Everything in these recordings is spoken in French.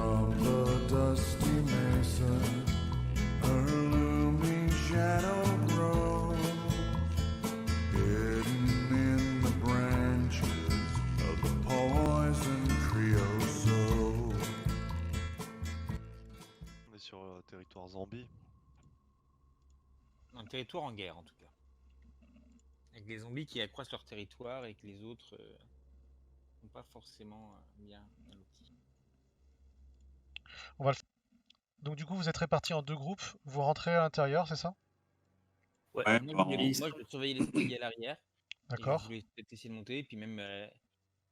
From the dusty mesa, her looming shadow grows, hidden in the branches of the poison creosote. On est sur territoire zombie. Un territoire en guerre, en tout cas. Avec des zombies qui accroissent leur territoire et que les autres sont pas forcément bien lotis. On va le faire. Donc du coup, vous êtes répartis en deux groupes. Vous rentrez à l'intérieur, c'est ça? Ouais. Moi, je voulais- Et- moi, je surveillais l'escalier à l'arrière. Et je D'accord. voulais peut-être essayer de monter. Et puis même, à la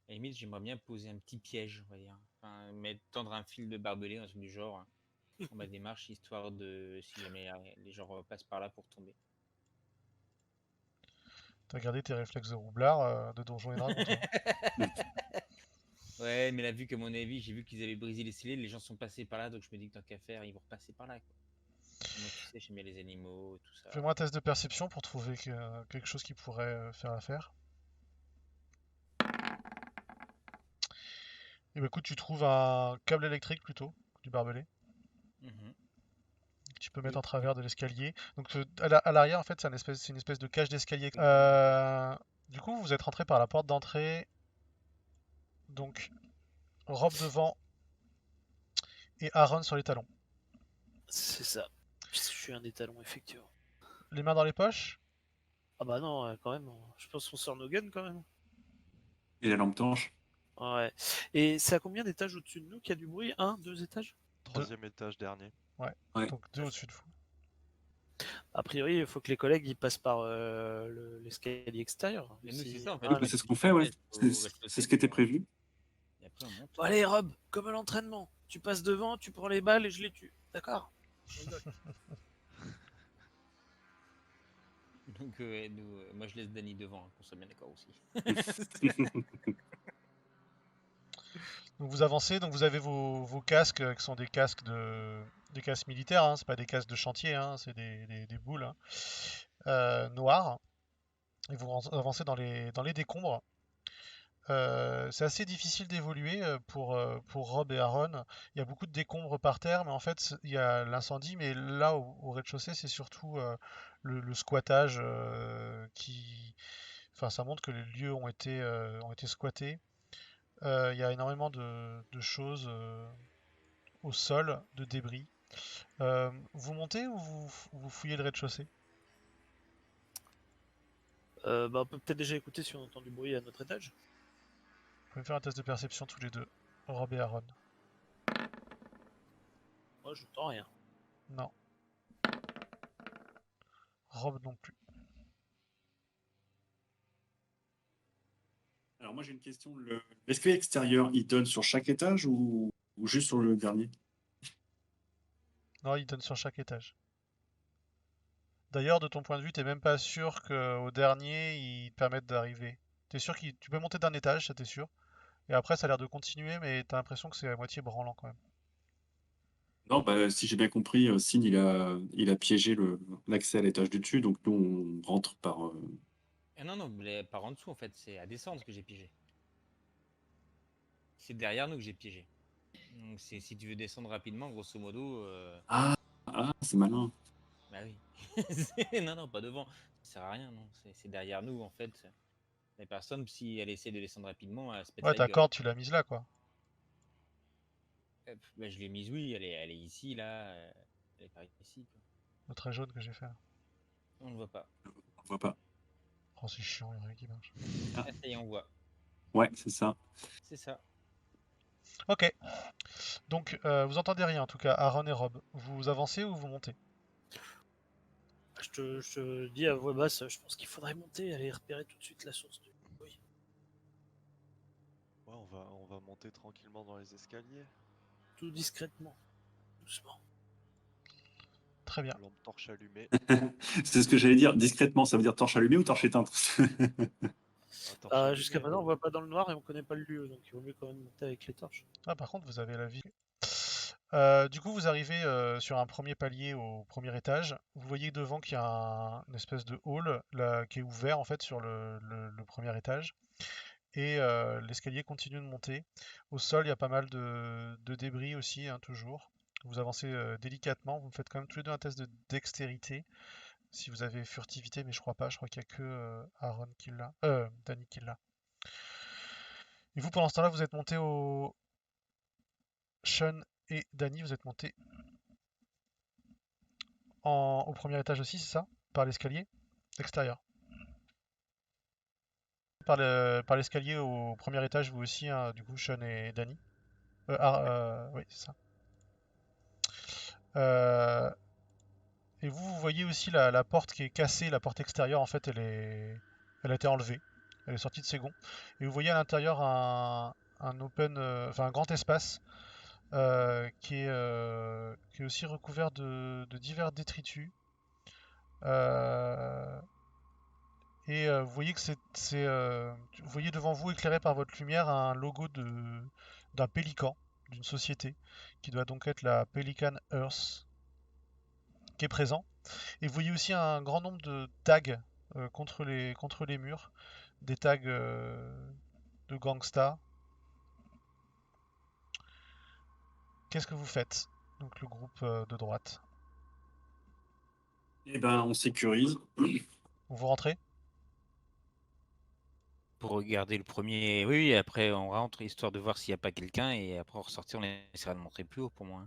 limite, j'aimerais bien poser un petit piège, on va dire. Enfin, tendre un fil de barbelé, un truc du genre, en bas des marches, histoire de, si jamais les gens passent par là pour tomber. T'as gardé tes réflexes de roublard de Donjons et Dragons, toi. Ouais, mais là, vu que, à mon avis, j'ai vu qu'ils avaient brisé les scellés, les gens sont passés par là, donc je me dis que tant qu'à faire, ils vont repasser par là, quoi. Moi, tu sais, j'aime bien les animaux, tout ça. Fais-moi un test de perception pour trouver quelque chose qui pourrait faire l'affaire. Et bah écoute, tu trouves un câble électrique plutôt, du barbelé. Mhm. Tu peux mettre Oui. en travers de l'escalier. Donc à l'arrière, en fait, c'est une espèce de cage d'escalier. Du coup, vous êtes rentré par la porte d'entrée. Donc, Robe devant et Aaron sur les talons. C'est ça. Je suis un étalon, effectivement. Les mains dans les poches. Ah bah non, quand même. Je pense qu'on sort nos guns quand même. Et la lampe torche. Ouais. Et c'est à combien d'étages au-dessus de nous qu'il y a du bruit? 1, 2 étages? 3e étage dernier. Ouais. Ouais. Donc deux au-dessus de vous. A priori, il faut que les collègues ils passent par l'escalier extérieur. Et nous, c'est ça, en fait. Ah, Bah, c'est ce qu'on fait, ouais. Au C'est rez-de-chaussée, ce qui était prévu. Et après, on monte. Bon, allez, Rob, comme à l'entraînement. Tu passes devant, tu prends les balles et je les tue. D'accord? Donc, moi, je laisse Danny devant, qu'on soit bien d'accord aussi. Donc vous avancez, donc vous avez vos casques qui sont des casques des casques militaires, hein, c'est pas des casques de chantier, hein, c'est des boules noires. Et vous avancez dans les décombres. C'est assez difficile d'évoluer pour Rob et Aaron. Il y a beaucoup de décombres par terre, mais en fait il y a l'incendie, mais là au rez-de-chaussée c'est surtout le squattage Enfin, ça montre que les lieux ont été squattés. Il y a énormément de choses au sol, de débris. Vous montez ou vous fouillez le rez-de-chaussée? Bah, on peut peut-être déjà écouter si on entend du bruit à notre étage. Vous pouvez me faire un test de perception tous les deux, Rob et Aaron. Moi, j'entends rien. Non. Rob non plus. Alors moi j'ai une question. L'escalier extérieur, il donne sur chaque étage ou juste sur le dernier? Non, il donne sur chaque étage. D'ailleurs, de ton point de vue, t'es même pas sûr qu'au dernier, ils te permettent d'arriver. T'es sûr que tu peux monter d'un étage, ça t'es sûr. Et après, ça a l'air de continuer, mais t'as l'impression que c'est à moitié branlant quand même. Non, bah, si j'ai bien compris, Sin il a piégé l'accès à l'étage du dessus, donc nous on rentre par. Ah non, par en dessous, en fait, c'est à descendre que j'ai piégé. C'est derrière nous que j'ai piégé. Donc, si tu veux descendre rapidement, grosso modo. Ah, c'est malin. Bah oui. Non, pas devant. Ça sert à rien, non. C'est derrière nous, en fait. La personne, si elle essaie de descendre rapidement, elle se pète Ouais, la ta gueule. corde, tu l'as mise là, quoi. Bah, je l'ai mise, oui, elle est ici, là. Elle est par ici, quoi. Le trait jaune que j'ai fait là. On ne voit pas. On voit pas. Oh, c'est chiant, il y a rien qui marche. Ah, ça y est, on voit. Ouais, c'est ça. C'est ça. Ok. Donc, vous entendez rien en tout cas, Aaron et Rob. Vous avancez ou vous montez? Je te dis à voix basse, je pense qu'il faudrait monter et aller repérer tout de suite la source du bruit. Ouais, on va monter tranquillement dans les escaliers. Tout discrètement, doucement. Très bien. Lampe torche allumée. C'est ce que j'allais dire. Discrètement, ça veut dire torche allumée ou torche éteinte? Torche allumée, Jusqu'à présent, on voit pas dans le noir et on connaît pas le lieu, donc il vaut mieux quand même monter avec les torches. Ah, par contre, vous avez la vie. Du coup, vous arrivez sur un premier palier au premier étage. Vous voyez devant qu'il y a une espèce de hall là, qui est ouvert en fait sur le premier étage. et l'escalier continue de monter. Au sol, il y a pas mal de débris aussi, hein, toujours. Vous avancez délicatement. Vous me faites quand même tous les deux un test de dextérité. Si vous avez furtivité, mais je crois pas. Je crois qu'il n'y a que Aaron qui l'a. Danny qui l'a. Et vous, pendant ce temps-là, vous êtes monté au. Sean et Danny, vous êtes montés au premier étage aussi, c'est ça? Par l'escalier extérieur. Par l'escalier au premier étage, vous aussi, hein, du coup, Sean et Danny. Oui, c'est ça. Euh, et vous voyez aussi la porte qui est cassée, la porte extérieure, en fait, elle a été enlevée. Elle est sortie de ses gonds. Et vous voyez à l'intérieur un open, enfin un grand espace qui est aussi recouvert de divers détritus. Euh, et vous voyez que vous voyez devant vous, éclairé par votre lumière, un logo d'un pélican, d'une société, qui doit donc être la Pelican Earth, qui est présent. Et vous voyez aussi un grand nombre de tags contre les murs, des tags de gangsta. Qu'est-ce que vous faites? Donc le groupe de droite. Eh ben, on sécurise. Vous rentrez? Pour regarder le premier. Oui, oui, après on rentre histoire de voir s'il n'y a pas quelqu'un et après on ressortir, on essaiera de montrer plus haut pour moi.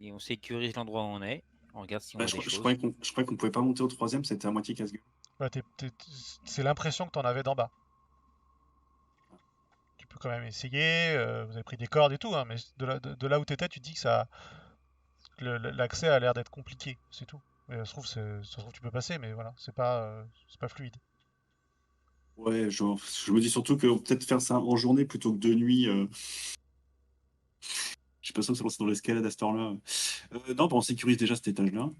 Et on sécurise l'endroit où on est, on regarde si on Bah, voit je, des je choses. croyais qu'on pouvait pas monter au troisième, c'était à moitié casse-gueule. Bah, c'est l'impression que tu en avais d'en bas. Tu peux quand même essayer, vous avez pris des cordes et tout, hein, mais de là où tu étais, tu te dis que l'accès a l'air d'être compliqué, c'est tout. Et ça se trouve tu peux passer, mais voilà, c'est pas fluide. Ouais, je me dis surtout que peut-être faire ça en journée plutôt que de nuit. Je suis pas sûr de se lancer dans l'escalade à cette heure-là. Non, bah, on sécurise déjà cet étage-là.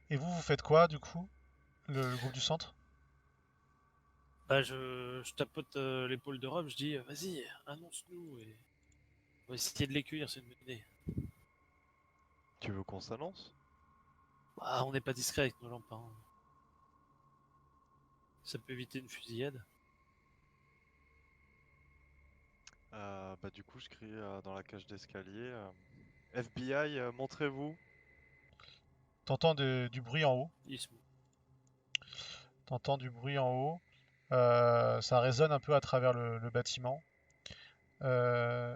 Et vous faites quoi du coup, le groupe du centre? Bah, je tapote l'épaule de Rob, je dis vas-y, annonce-nous et on va essayer de les cuire, c'est une bonne idée. Tu veux qu'on s'annonce? Bah, on n'est pas discret avec nos lampes, hein. Ça peut éviter une fusillade. Bah du coup, je crie dans la cage d'escalier. FBI, montrez-vous. T'entends du bruit en haut. Ils se- T'entends du bruit en haut. Ça résonne un peu à travers le bâtiment. Euh,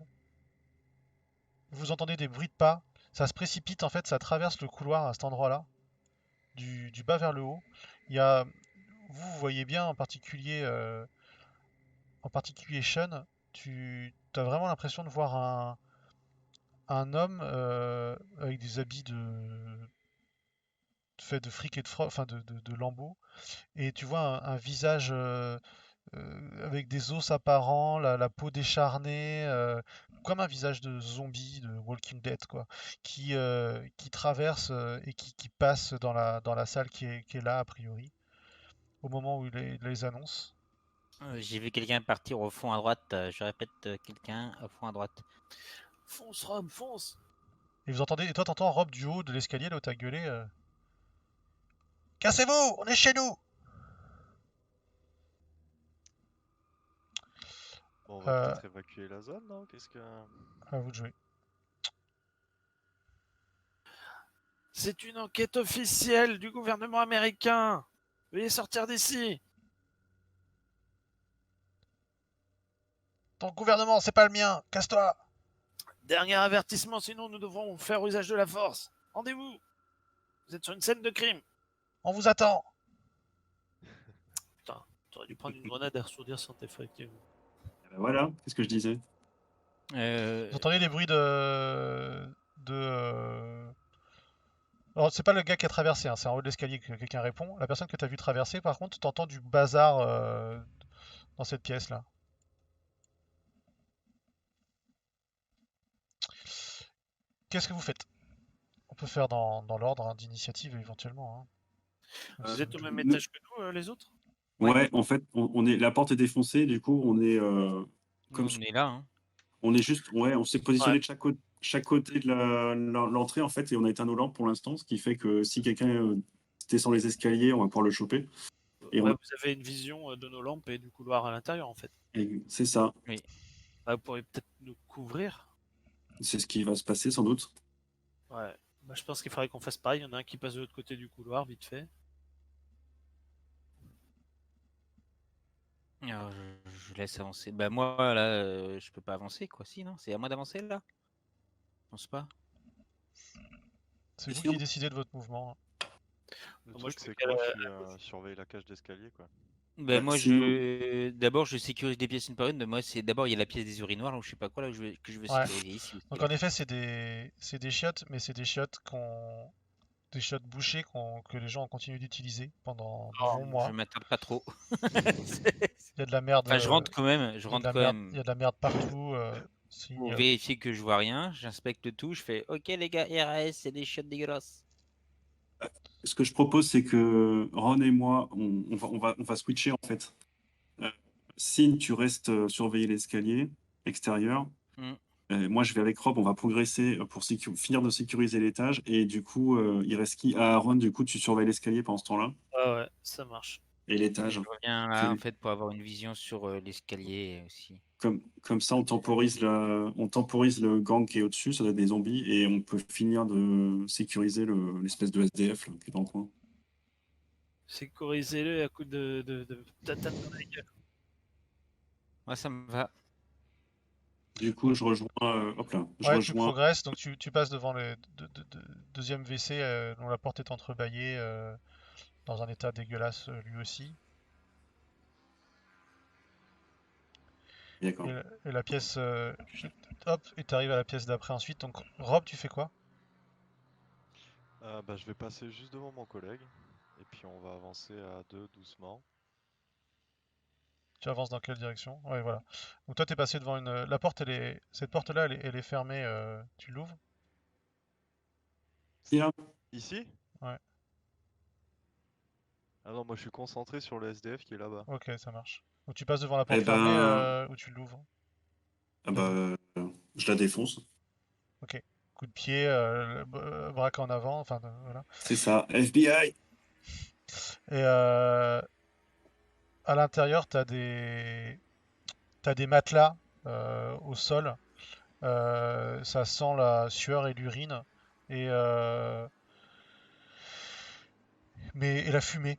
vous entendez des bruits de pas. Ça se précipite en fait, ça traverse le couloir à cet endroit-là, du bas vers le haut. Il y a, vous voyez bien en particulier Sean, tu as vraiment l'impression de voir un homme avec des habits fait de fric et enfin de lambeaux, et tu vois un visage avec des os apparents, la peau décharnée, comme un visage de zombie de Walking Dead, quoi, qui traverse et qui passe dans la salle qui est là, a priori, au moment où il les annonce. J'ai vu quelqu'un partir au fond à droite, je répète, quelqu'un au fond à droite. Fonce, Rob, fonce! Et vous entendez, et toi t'entends Rob du haut de l'escalier, là où t'as gueulé, cassez-vous, on est chez nous! Bon, on va Euh, peut-être évacuer la zone, non? Qu'est-ce que... à vous de jouer. C'est une enquête officielle du gouvernement américain! Veuillez sortir d'ici! Ton gouvernement, c'est pas le mien, casse-toi! Dernier avertissement, sinon nous devrons faire usage de la force. Rendez-vous! Vous êtes sur une scène de crime! On vous attend! Putain, t'aurais dû prendre une grenade à ressourdir sans effectivement. Ben voilà, qu'est-ce que je disais. Vous entendez des bruits Alors, c'est pas le gars qui a traversé, hein, c'est en haut de l'escalier que quelqu'un répond. La personne que tu as vu traverser, par contre, t'entends du bazar dans cette pièce-là. Qu'est-ce que vous faites? On peut faire dans l'ordre hein, d'initiative éventuellement, hein. Vous êtes au même nous- étage que nous, les autres? Ouais, en fait, la porte est défoncée, du coup, on est comme On est là, hein. on est juste, ouais, on s'est positionné Ouais. de chaque côté de l'entrée en fait, et on a éteint nos lampes pour l'instant, ce qui fait que si quelqu'un descend les escaliers, on va pouvoir le choper. Et Ouais, on- vous avez une vision de nos lampes et du couloir à l'intérieur en fait. et c'est ça. Bah, vous pourriez peut-être nous couvrir. C'est ce qui va se passer sans doute. Ouais. Bah, je pense qu'il faudrait qu'on fasse pareil. Il y en a un qui passe de l'autre côté du couloir, vite fait. Alors, je laisse avancer. Bah moi là, je peux pas avancer quoi. Si non, c'est à moi d'avancer là. Je pense pas. C'est vous Si qui on- décidez de votre mouvement. Le Moi, truc, je me c'est que cale moi, à- je surveille la cage d'escalier, quoi. Bah moi sinon, d'abord je sécurise des pièces une par une. Mais moi c'est d'abord il y a la pièce des urinoirs ou je sais pas quoi là que je veux Ouais. sécuriser ici aussi, Donc là. en effet, c'est des chiottes, mais c'est des chiottes des chiottes bouchées que les gens ont continué d'utiliser pendant de longs Je mois. m'attarde pas trop. Il y a de la merde, Enfin je rentre quand même. Je il y a de rentre la quand merde, même il y a de la merde partout. pour vérifier que je vois rien. J'inspecte tout. Je fais OK les gars, RAS c'est des chiottes dégueulasses. ce que je propose, c'est que Ron et moi, on va switcher en fait. Euh, Signe, tu restes surveiller l'escalier extérieur. Hmm. Moi, je vais avec Rob, on va progresser pour finir de sécuriser l'étage. Et du coup, il reste qui? Ah, Ron, du coup, tu surveilles l'escalier pendant ce temps-là. Ah ouais, ça marche. Et Et l'étage. je reviens là en fait pour avoir une vision sur l'escalier aussi. Comme ça, on temporise le gang qui est au-dessus, ça doit être des zombies, et on peut finir de sécuriser l'espèce de SDF là, qui est dans le coin. Sécurisez-le à coup de tatane dans la gueule. Moi ça me va. Du coup, je rejoins, hop là, je Ouais, tu rejoins. progresses, donc tu passes devant le deuxième WC dont la porte est entrebâillée, dans un état dégueulasse lui aussi. D'accord. Et la pièce, hop, et t'arrives à la pièce d'après ensuite. Donc Rob, tu fais quoi? Bah, je vais passer juste devant mon collègue. Et puis on va avancer à deux doucement. Tu avances dans quelle direction? Ouais, voilà. Donc toi, t'es passé devant une. La porte, cette porte-là, elle est fermée. Tu l'ouvres? Si, là, Ici? Ouais. Ah non, moi je suis concentré sur le SDF qui est là-bas. Ok, ça marche. Donc tu passes devant la porte eh fermée ben, ou tu l'ouvres? ah Dani. bah, je la défonce. Ok. Coup de pied, braque en avant, enfin voilà. C'est ça, FBI. Et à l'intérieur, t'as des matelas au sol. Ça sent la sueur et l'urine. Et, et la fumée.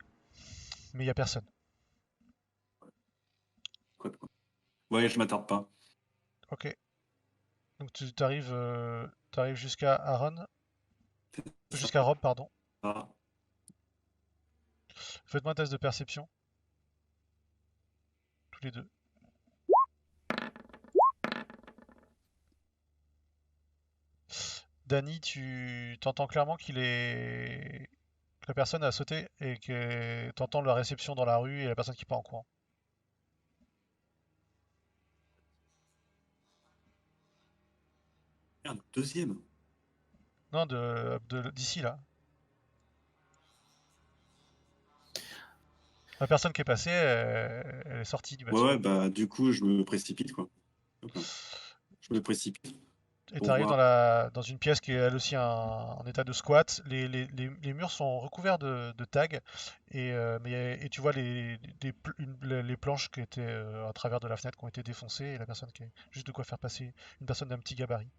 Mais il n'y a personne. Quoi. Ouais, je m'attarde pas. Ok. Donc tu t'arrives jusqu'à Aaron, Ça, jusqu'à Rob, pardon. va. Faites-moi un test de perception, tous les deux. Danny, tu t'entends clairement que la personne a sauté et que t'entends la réception dans la rue et la personne qui part en courant. Merde, deuxième. Non, d'ici là. La personne qui est passée, elle est sortie du Ouais, bâtiment. bah, du coup, je me précipite, quoi. Hop là. Je me précipite Et tu pour arrives voir. dans une pièce qui est elle aussi en état de squat. Les murs sont recouverts de tags et tu vois les planches qui étaient à travers de la fenêtre qui ont été défoncées et la personne qui est juste de quoi faire passer une personne d'un petit gabarit.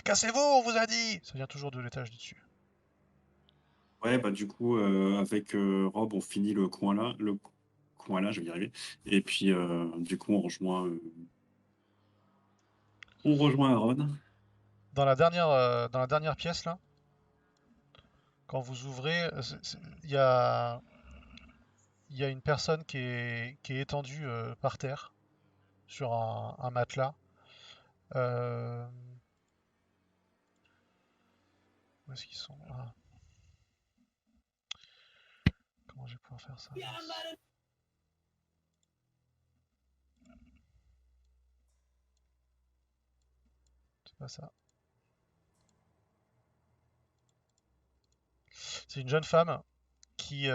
Cassez-vous, on vous a dit! Ça vient toujours de l'étage du dessus. Ouais, bah, du coup, avec Rob, on finit le coin là, je vais y arriver. Et puis, du coup, on rejoint Aaron. Dans la dernière pièce là, quand vous ouvrez, il y a une personne qui est étendue par terre sur un matelas. Euh, Où est-ce qu'ils sont? Ah, comment je vais pouvoir faire ça? Mince. C'est pas ça. C'est une jeune femme qui est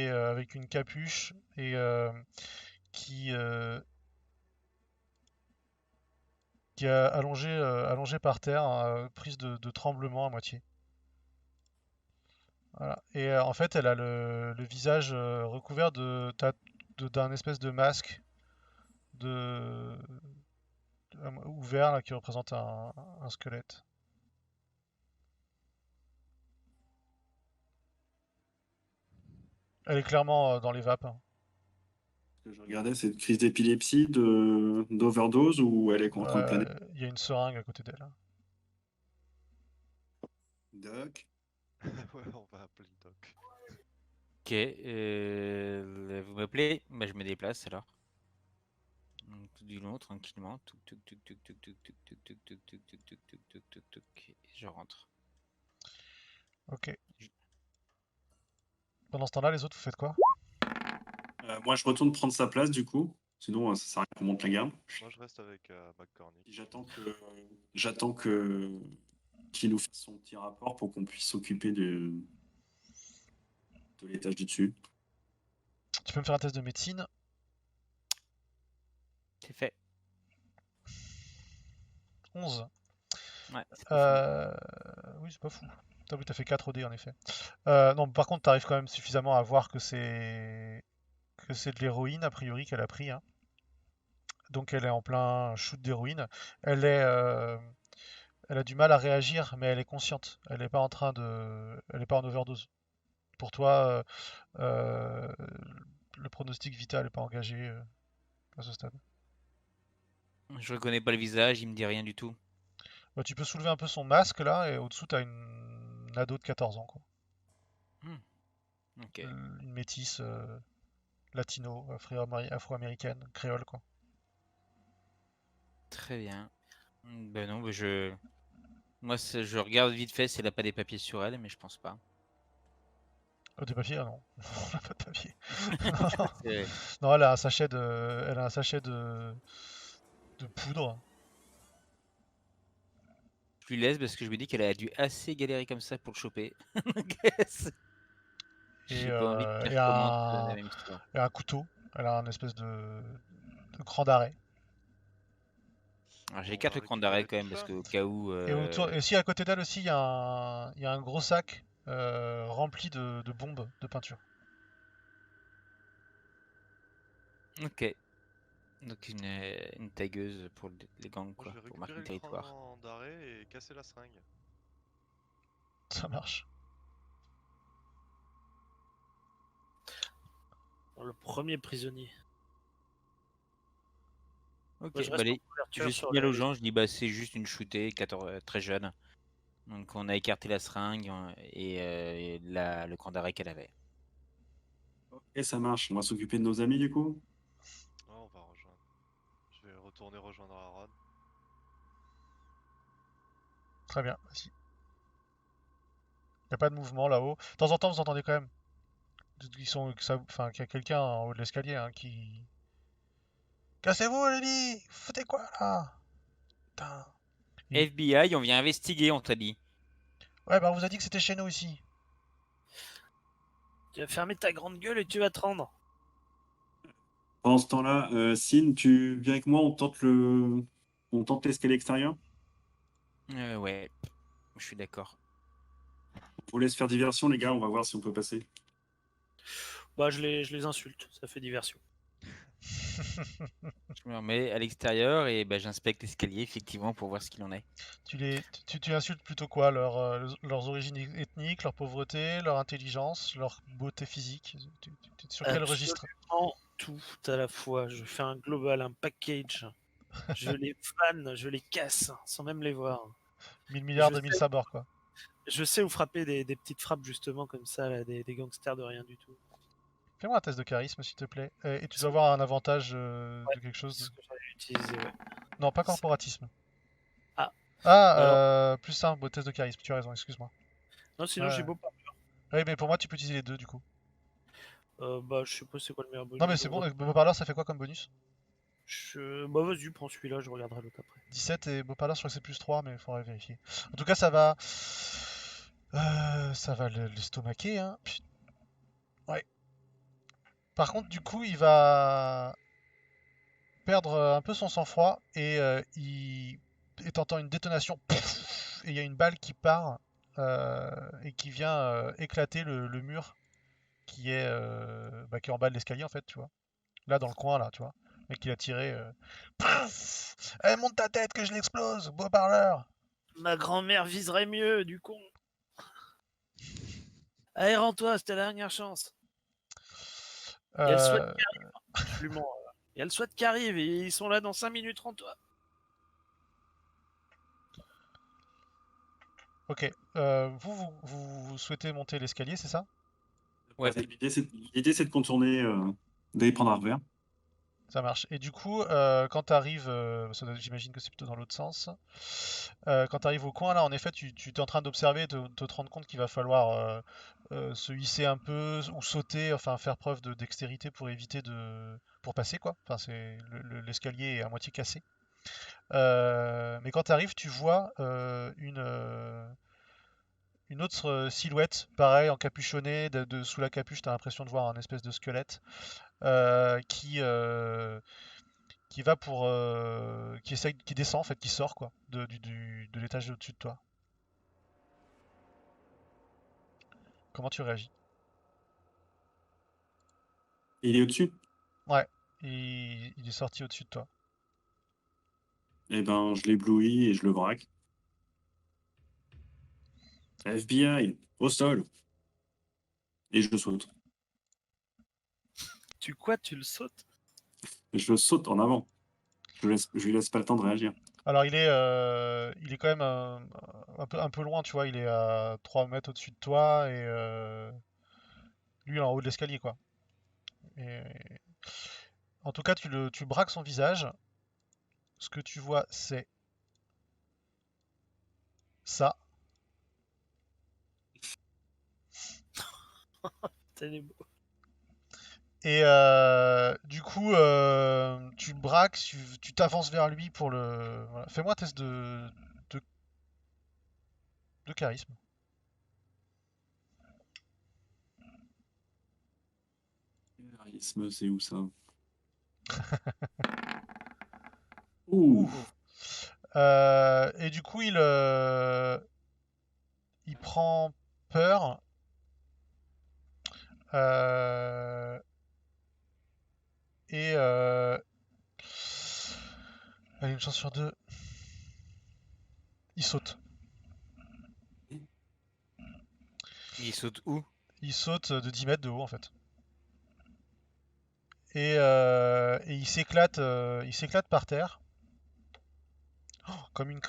avec une capuche et qui, qui est allongée par terre, hein, prise de tremblement à moitié. Voilà. Et en fait, elle a le visage recouvert d'un espèce de masque de, ouvert là, qui représente un squelette. Elle est clairement dans les vapes, hein. Ce que je regardais, c'est une crise d'épilepsie, d'overdose ou elle est en train de planer. Il y a une seringue à côté d'elle, hein. Doc. Ouais, on va appeler le doc. Ok, vous m'appelez? Bah, je me déplace alors. Donc, tout du long, tranquillement. Touc, touc, touc, touc, touc, touc, touc, touc, touc, touc, touc, touc, touc, touc, touc, touc, touc, et je rentre. Ok. Pendant ce temps-là, les autres, vous faites quoi? Moi, je retourne prendre sa place du coup. Sinon, ça sert à rien qu'on monte la garde. Moi, je reste avec McCormick. Puis j'attends qu'il nous fasse son petit rapport pour qu'on puisse s'occuper de l'étage du dessus. Tu peux me faire un test de médecine. C'est fait. 11. Ouais, c'est pas Oui, c'est pas fou. T'as fait 4 OD en effet. Non, par contre, t'arrives quand même suffisamment à voir que c'est de l'héroïne a priori qu'elle a pris, hein. Donc elle est en plein shoot d'héroïne. Elle est, elle a du mal à réagir, mais elle est consciente. Elle n'est pas en train de, elle est pas en overdose. Pour toi, le pronostic vital n'est pas engagé à ce stade. fou. Je reconnais pas le visage, il me dit rien du tout. Bah, tu peux soulever un peu son masque là, et au-dessous, t'as une ado de 14 ans, quoi. Ok, Une métisse latino, afro-américaine, créole, quoi. très bien. Ben non, moi je regarde vite fait si elle a pas des papiers sur elle, mais je pense pas. Des papiers, ah non. On n'a pas de papier. C'est- Non, elle a un sachet de poudre. Je lui laisse parce que je me dis qu'elle a dû assez galérer comme ça pour le choper. Donc, Et, j'ai pas envie qu'elle et recommence la un, même histoire. et un couteau. Elle a un espèce de cran d'arrêt. Alors On j'écarte va le cran récupérer d'arrêt quand tout même parce ça. qu'au cas où. Et aussi à côté d'elle aussi, il y a un gros sac rempli de bombes de peinture. Ok. Donc une tagueuse pour les gangs, Moi, quoi, je vais pour marquer récupérer le le territoire. cran d'arrêt et casser la seringue. Ça marche. Le premier prisonnier. Ok, Moi, je bah reste en allez, couverture je sur signale aux gens, je dis bah c'est juste une shootée, 14, très jeune. Donc on a écarté la seringue et le cran d'arrêt qu'elle avait. Et ça marche. On va s'occuper de nos amis du coup. Ouais, on va rejoindre. Je vais retourner rejoindre Aaron. Très bien, vas-y. Il n'y a pas de mouvement là-haut. De temps en temps, vous entendez quand même. Enfin, qu'il y a quelqu'un en haut de l'escalier hein, qui. Cassez-vous, j'ai dit! Foutez quoi là? Putain. FBI, on vient investiguer, on t'a dit. Ouais, bah on vous a dit que c'était chez nous ici. Tu vas fermer ta grande gueule et tu vas te rendre. Pendant ce temps-là, Sin, tu viens avec moi, on tente l'escalier extérieur. Ouais, je suis d'accord. On vous laisse faire diversion, les gars. On va voir si on peut passer. Bah, je les insulte, ça fait diversion. Je me remets à l'extérieur et bah, j'inspecte l'escalier effectivement pour voir ce qu'il en est. Tu insultes plutôt quoi? Leurs origines ethniques, leur pauvreté, leur intelligence, leur beauté physique? Sur quel registre? Absolument tout à la fois. Je fais un global, un package. Je les fanne, je les casse, sans même les voir. 1000 milliards Je de mille sais, sabords, quoi. je sais où frapper des petites frappes, justement, comme ça, là, des gangsters de rien du tout. Fais-moi un test de charisme, s'il te plaît. Et tu C'est dois avoir un avantage ouais, de quelque chose. ce que j'allais utiliser, ouais. Non, pas corporatisme. Ah, alors, Plus un, beau test de charisme, tu as raison, excuse-moi. non, sinon j'ai Ouais. beau pas. Oui, mais pour moi, tu peux utiliser les deux, du coup. Bah, je sais pas c'est quoi le meilleur bonus. Non, mais c'est bon, beau parleur, ça fait quoi comme bonus? Bah, vas-y, prends celui-là, je regarderai l'autre après. 17 et beau parleur, je crois que c'est plus 3, mais il faudrait vérifier. En tout cas, ça va l'estomaquer, hein. Putain. Ouais. Par contre, du coup, il va perdre un peu son sang-froid et et t'entends une détonation, et il y a une balle qui part et qui vient éclater le mur qui est en bas de l'escalier en fait, tu vois. Là dans le coin là, tu vois. Le mec il a tiré. Eh, monte ta tête que je l'explose, beau parleur. Ma grand-mère viserait mieux, du con. Allez, rends-toi, c'était la dernière chance. Il y a le SWAT Euh, qui arrive. Je lui mens. Il y a le SWAT qui arrive et ils sont là dans 5 minutes, rends-toi. Ok. Vous souhaitez monter l'escalier, c'est ça? Ouais. L'idée, c'est de contourner, d'aller prendre un revers. Ça marche. Et du coup, quand tu arrives, j'imagine que c'est plutôt dans l'autre sens. Quand tu arrives au coin, là, en effet, tu es en train d'observer, de te rendre compte qu'il va falloir se hisser un peu ou sauter, enfin faire preuve de dextérité pour éviter pour passer, quoi. Enfin, l'escalier est à moitié cassé. Mais quand tu arrives, tu vois une autre silhouette, pareil, encapuchonnée, sous la capuche, tu as l'impression de voir un espèce de squelette qui va qui descend en fait, qui sort quoi, de l'étage au-dessus de toi. Comment tu réagis? Il est au-dessus. Ouais, il est sorti au-dessus de toi. Eh ben, je l'éblouis et je le braque. FBI, au sol. Et je le saute. Tu quoi, tu le sautes? Je le saute en avant. Je lui laisse pas le temps de réagir. Alors il est quand même un peu loin, tu vois, il est à 3 mètres au-dessus de toi et lui il est en haut de l'escalier quoi. Et, en tout cas, tu braques son visage. Ce que tu vois, c'est ça. C'est beau. Et du coup, tu le braques, tu t'avances vers lui pour le. Voilà. Fais-moi un test de, de charisme. Charisme, c'est où ça? Ouh, Ouh. Et du coup, il prend peur. euh, et allez, une chance sur deux. Il saute. Il saute où? Il saute de 10 mètres de haut en fait. Et il s'éclate par terre. Oh, comme une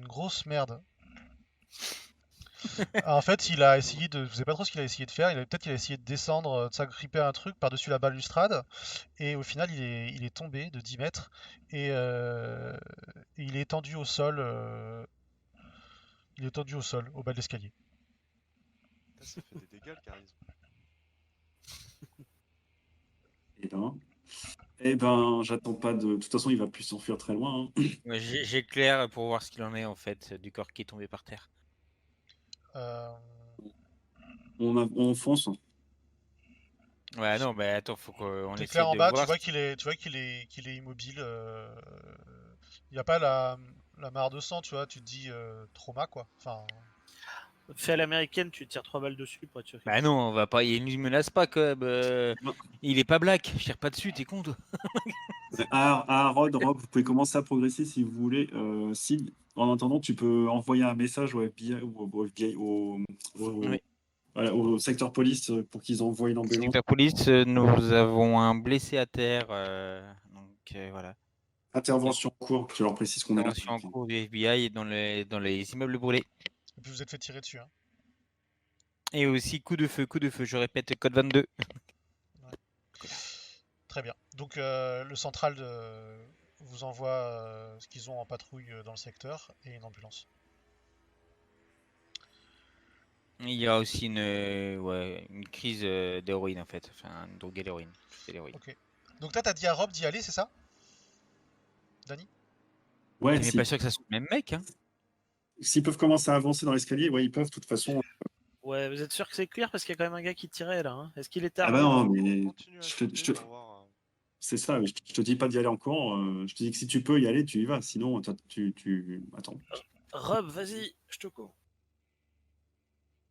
grosse merde. En fait, il a essayé de. Je sais pas trop ce qu'il a essayé de faire. Peut-être qu'il a essayé de descendre, de s'agripper à un truc par-dessus la balustrade. Et au final, il est tombé de 10 mètres. Et il est étendu au sol. Il est étendu au sol, au bas de l'escalier. Ah, ça fait des dégâts le charisme. eh ben, j'attends pas de. De toute façon, il va plus s'enfuir très loin, hein. Ouais, j'éclaire pour voir ce qu'il en est en fait du corps qui est tombé par terre. Euh, On fonce. Ouais, non, mais attends, faut qu'on essaie T'éclaires en de bas, tu voir. vois qu'il est immobile. Il n'y a pas la mare de sang, tu vois. Tu te dis trauma quoi. Enfin, Fais à l'américaine, tu tires 3 balles dessus pour être sûr. Bah non, on va pas. Il nous menace pas quand même. Non. Il est pas black. Je tire pas dessus, t'es con toi. Rod, Rob, vous pouvez commencer à progresser si vous voulez. Si, en attendant, tu peux envoyer un message au FBI ou au FBI, Oui. voilà, au secteur police pour qu'ils envoient une ambulance. Secteur police, nous avons un blessé à terre. Donc voilà. Intervention en cours, tu leur précises qu'on est là. Intervention en cours du FBI dans les immeubles brûlés. et puis vous êtes fait tirer dessus. Hein. Et aussi coup de feu, je répète, code 22. Très bien. Donc le central vous envoie ce qu'ils ont en patrouille dans le secteur et une ambulance. Il y a aussi une crise d'héroïne en fait. Enfin, une drogue à l'héroïne. C'est l'héroïne. Ok. Donc toi, t'as dit à Rob d'y aller, c'est ça, Dani? Ouais, Mais pas sûr que ça soit le même mec. Hein. s'ils peuvent commencer à avancer dans l'escalier, ouais, ils peuvent, de toute façon. Ouais, vous êtes sûr que c'est clair parce qu'il y a quand même un gars qui tirait là. Hein. Est-ce qu'il est Ah armé? bah non, On mais continue à je te- shooter je te- pour voir. C'est ça, je te dis pas d'y aller encore. Je te dis que si tu peux y aller, tu y vas. Sinon, attends. Rob, vas-y, je te cours.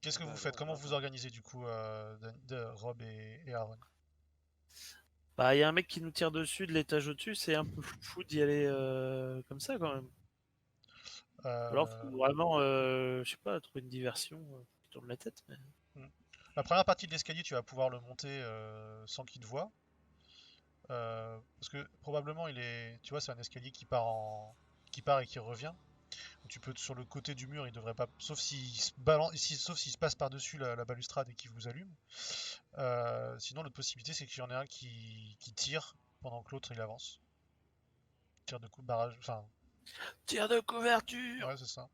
Qu'est-ce que Bah vous faites? alors, Comment là, vous moi. organisez du coup Rob et Aaron? Bah, il y a un mec qui nous tire dessus de l'étage au-dessus, c'est un peu fou d'y aller comme ça quand même. Alors, Euh, faut vraiment, je sais pas, trouver une diversion qui tourne la tête. Mais... hmm. La première partie de l'escalier, tu vas pouvoir le monter sans qu'il te voie. Parce que probablement tu vois, c'est un escalier qui part et qui revient. Donc tu peux sur le côté du mur, il devrait pas, sauf sauf s'il se passe par-dessus la balustrade et qu'il vous allume. Sinon, l'autre possibilité, c'est qu'il y en ait un qui tire pendant que l'autre il avance. Tire de coup de barrage, enfin, Tir de couverture! ouais, c'est ça.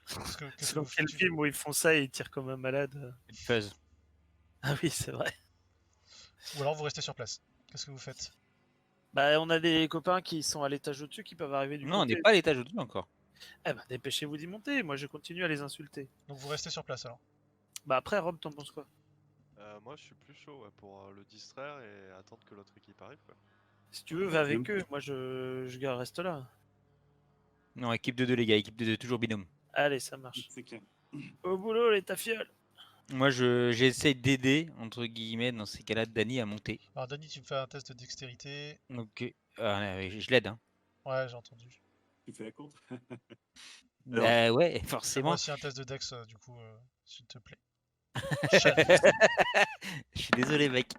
Qu'est-ce C'est que dans vous quel faites? film où ils font ça et ils tirent comme un malade? Fuzz. Ah oui, c'est vrai. Ou alors vous restez sur place. Qu'est-ce que vous faites? Bah, on a des copains qui sont à l'étage au-dessus qui peuvent arriver du Non, on n'est côté. pas à l'étage au-dessus encore. Eh bah, dépêchez-vous d'y monter, moi je continue à les insulter. Donc vous restez sur place alors. Bah, après, Rob, t'en penses quoi? Moi, je suis plus chaud ouais, pour le distraire et attendre que l'autre équipe arrive, quoi. Si tu veux, va avec eux, moi je reste là. Non, équipe de 2, les gars, équipe de 2, toujours binôme. Allez, ça marche. C'est clair. Au boulot, les tafioles! Moi, j'essaie d'aider, entre guillemets, dans ces cas-là, Dany à monter. Alors Dany, tu me fais un test de dextérité. Donc, je l'aide, hein. Ouais, j'ai entendu. Tu fais la courte. Bah ouais, Fais-moi forcément. aussi un test de dex du coup, s'il te plaît. Je suis désolé, mec.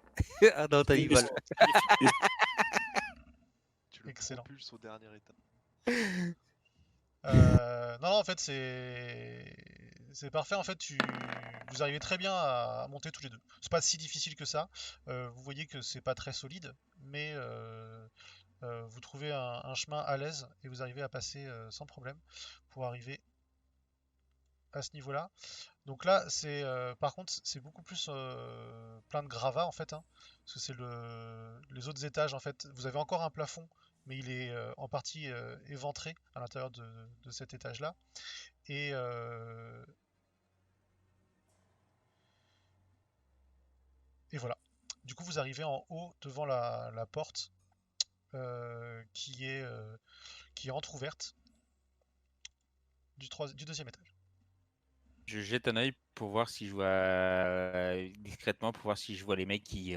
Ah non, t'as dit Et- vol. Tu le Excellent. propulses au dernier étage. Non, non, en fait, c'est parfait. En fait, vous arrivez très bien à monter tous les deux. C'est pas si difficile que ça. Vous voyez que c'est pas très solide, mais vous trouvez un chemin à l'aise et vous arrivez à passer sans problème pour arriver à ce niveau-là. Donc là, par contre, c'est beaucoup plus plein de gravats en fait, hein, parce que c'est les autres étages en fait. Vous avez encore un plafond, mais il est en partie éventré à l'intérieur de cet étage-là. Et, euh, et voilà. Du coup, vous arrivez en haut devant la porte qui est entrouverte du deuxième étage. Je jette un œil pour voir si je vois discrètement pour voir si je vois les mecs qui.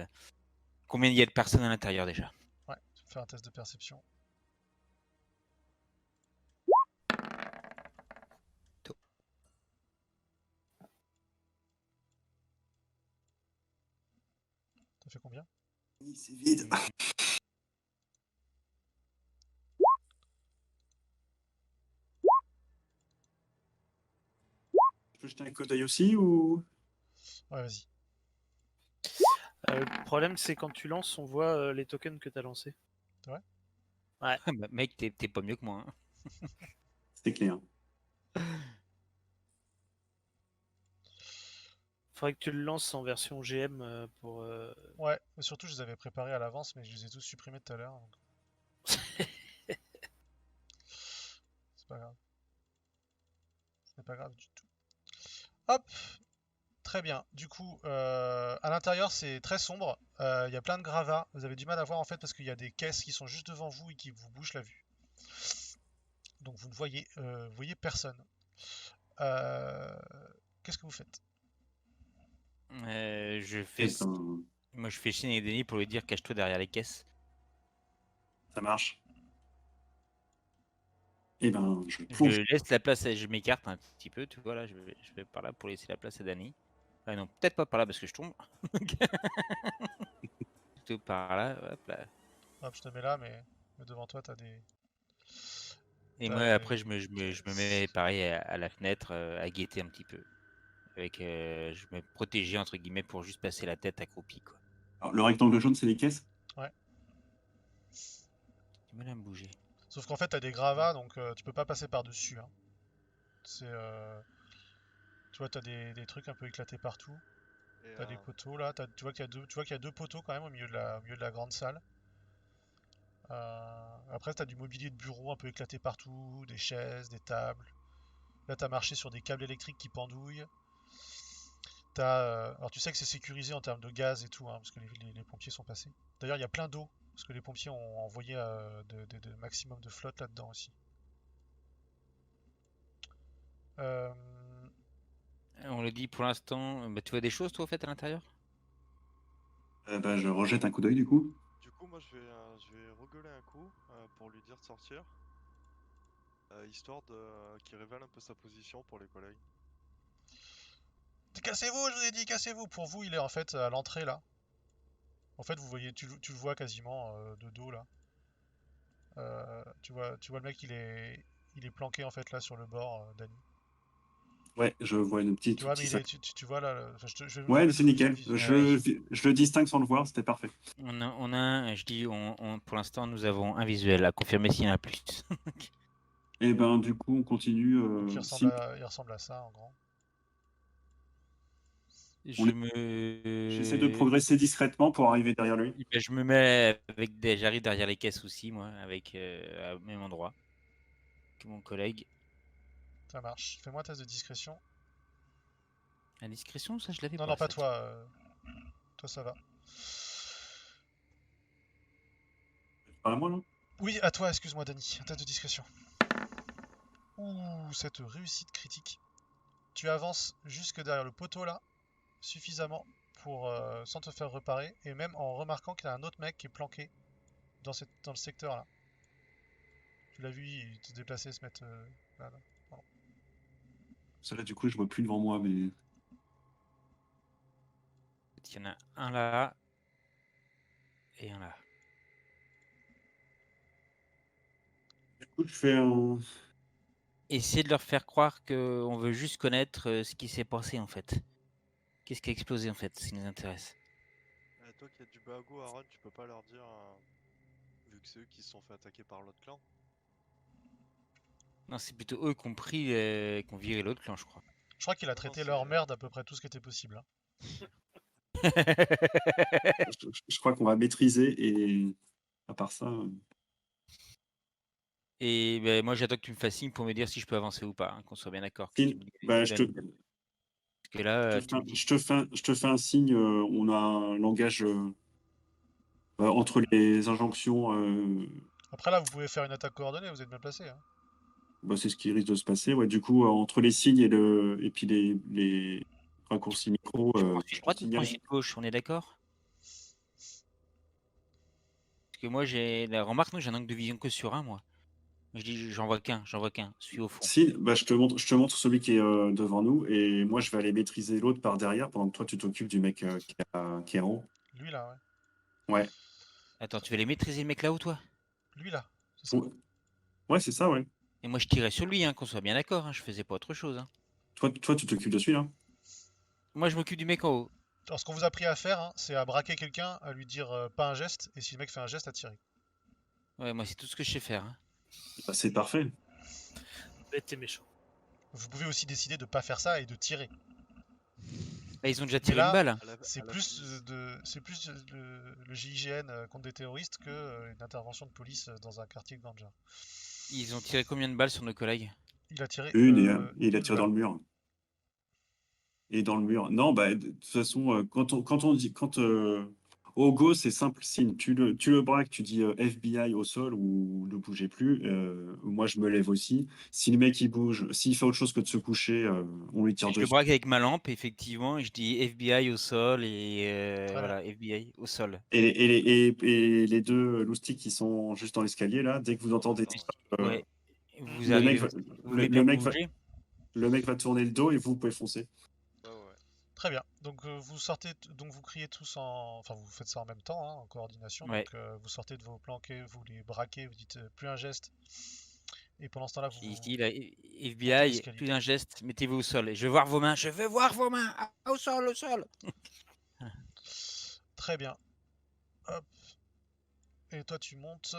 Combien il y a de personnes à l'intérieur déjà? Ouais, tu peux faire un test de perception. T'as fait combien? C'est vide. Je peux jeter un coup d'œil aussi ou Ouais, vas-y. Le problème, c'est quand tu lances, on voit les tokens que t'as lancés. Bah, mec, t'es pas mieux que moi, hein. c'est clair? Faudrait que tu le lances en version GM pour. Ouais, mais surtout, je les avais préparés à l'avance, mais je les ai tous supprimés tout à l'heure. Donc... c'est pas grave. C'est pas grave du tout. Hop, très bien. Du coup, à l'intérieur, c'est très sombre. Il y a plein de gravats. Vous avez du mal à voir en fait parce qu'il y a des caisses qui sont juste devant vous et qui vous bouchent la vue. Donc vous ne voyez personne. Euh, Qu'est-ce que vous faites? Je Eh fais. ben, Moi, je fais signe à Denis pour lui dire cache-toi derrière les caisses. ça marche. Eh ben, je Je plonge. laisse la place, je m'écarte un petit peu, tu vois, là, je vais par là pour laisser la place à Dany. Ah non, peut-être pas par là parce que je tombe. Plutôt par là, hop là. Hop, je te mets là, mais devant toi, t'as des. Et t'as moi, après, des je me caisses. mets pareil à la fenêtre, à guetter un petit peu. Avec, je me protégeais entre guillemets pour juste passer la tête accroupie, quoi. Alors, le rectangle jaune, c'est les caisses? Ouais. J'ai mal à me bouger. Sauf qu'en fait, t'as des gravats, donc tu peux pas passer par-dessus, hein. C'est. Tu vois, t'as des trucs un peu éclatés partout. Et, T'as des poteaux là, tu vois qu'il y a deux poteaux quand même au milieu de la grande salle. Après, t'as du mobilier de bureau un peu éclaté partout, des chaises, des tables. Là, t'as marché sur des câbles électriques qui pendouillent. Alors tu sais que c'est sécurisé en termes de gaz et tout, hein, parce que les pompiers sont passés. D'ailleurs, il y a plein d'eau, parce que les pompiers ont envoyé de maximum de flotte là-dedans aussi. Euh, On le dit pour l'instant. Bah, tu vois des choses, toi, au fait, à l'intérieur? Bah, je rejette un coup d'œil du coup. Du coup, moi je vais regueuler un coup pour lui dire de sortir, histoire qu'il révèle un peu sa position pour les collègues. Cassez-vous, je vous ai dit, cassez-vous! Pour vous, il est en fait à l'entrée là. En fait, vous voyez, tu le vois quasiment de dos là. Tu vois le mec, il est planqué en fait là sur le bord, Dany. Ouais, je vois une Tu petite vois, mais petit sac. tu vois là, enfin, je vais vous Ouais, mettre c'est le nickel. visuel. Ouais. Je le distingue sans le voir, c'était parfait. On a je dis, pour l'instant, nous avons un visuel. À confirmer s'il y en a plus. Et ben du coup, on continue. Donc Sin, il ressemble à ça en grand. on Je est- J'essaie de me. progresser discrètement pour arriver derrière lui. Ben, je me mets avec des. J'arrive derrière les caisses aussi, moi, avec au même endroit que mon collègue. Ça marche. Fais-moi un test de discrétion. La discrétion, ça, je l'avais Non, pas, non, pas ça. toi. Toi, ça va. Pas à moi là. Oui, à toi, excuse-moi, Dany. Un test de discrétion. Ouh, cette réussite critique. Tu avances jusque derrière le poteau là, suffisamment pour sans te faire reparer, et même en remarquant qu'il y a un autre mec qui est planqué dans le secteur là. Tu l'as vu, il se déplacer, se mettre là, là. Pardon. Celle-là, du coup, je vois plus devant moi, mais Il y en a un là et un là. du coup, je fais un. Essayer de leur faire croire qu'on veut juste connaître ce qui s'est passé en fait. Qu'est-ce qui a explosé en fait, ce qui nous intéresse. Toi qui as du bagot, Aaron, tu peux pas leur dire, vu que c'est eux qui se sont fait attaquer par l'autre clan. Non, c'est plutôt eux qui ont pris, qui ont viré l'autre clan, je crois. Je crois qu'il a Non, non, traité leur c'est. merde à peu près tout ce qui était possible, hein. Je crois qu'on va maîtriser et à part ça. Et ben, moi, j'attends que tu me fasses signe pour me dire si je peux avancer ou pas, hein, qu'on soit bien d'accord. Que Sin, tu me bah, tu donnes- Parce que là, tu me dis. je te fais un signe. On a un langage entre les injonctions. Après là, vous pouvez faire une attaque coordonnée, vous êtes bien placé, hein. Bah, c'est ce qui risque de se passer. Ouais, du coup, entre les signes et puis les raccourcis micro, Je je poursuis te droite ou je signale. poursuis gauche, on est d'accord? Parce que moi, j'ai la remarque, non, j'ai un angle de vision que sur un, moi. Je dis, j'en vois qu'un, suis au fond. Si, bah, je te montre celui qui est devant nous et moi je vais aller maîtriser l'autre par derrière pendant que toi tu t'occupes du mec qui est en haut. Lui là, ouais. Ouais. Attends, tu vas les maîtriser, le mec là-haut, toi? Lui là, c'est ça. Ouais, ouais, c'est ça, ouais. Et moi, je tirais sur lui, hein, qu'on soit bien d'accord, hein, je faisais pas autre chose. Hein. Toi tu t'occupes de celui-là. Moi, je m'occupe du mec en haut. Alors ce qu'on vous a pris à faire, hein, c'est à braquer quelqu'un, à lui dire pas un geste, et si le mec fait un geste, à tirer. Ouais, moi, c'est tout ce que je sais faire. Hein. Bah, c'est parfait. Bête et méchant. Vous pouvez aussi décider de pas faire ça et de tirer. Là, ils ont déjà Mais tiré une là, balle. Hein. c'est plus le GIGN contre des terroristes que une intervention de police dans un quartier de Ganja. Ils ont tiré combien de balles sur nos collègues? Il a tiré Une et il a une tiré dans balle. le mur. Et dans le mur. Non, bah de toute façon, quand on dit au go, c'est simple signe. Tu le braques, tu dis FBI au sol ou ne bougez plus. Moi je me lève aussi. Si le mec il bouge, s'il fait autre chose que de se coucher, on lui tire Je le dessus. braque avec ma lampe, effectivement, et je dis FBI au sol, et Très bien. voilà, FBI au sol. Et les deux loustiques qui sont juste dans l'escalier là, dès que vous entendez Ouais. Vous le mec arrivez, va, vous voulez bien bouger? le mec va tourner le dos et vous pouvez foncer. Ouais, ouais. Très bien. Donc vous sortez, donc vous criez tous enfin vous faites ça en même temps, hein, en coordination. Ouais. Donc vous sortez de vos planqués, vous les braquez, vous dites plus un geste. Et pendant ce temps-là, vous Ici, là, montez FBI, l'escalier. plus d'un geste, mettez-vous au sol. Et je veux voir vos mains, je veux voir vos mains! Ah, au sol, au sol! Très bien. Hop. Et toi tu montes.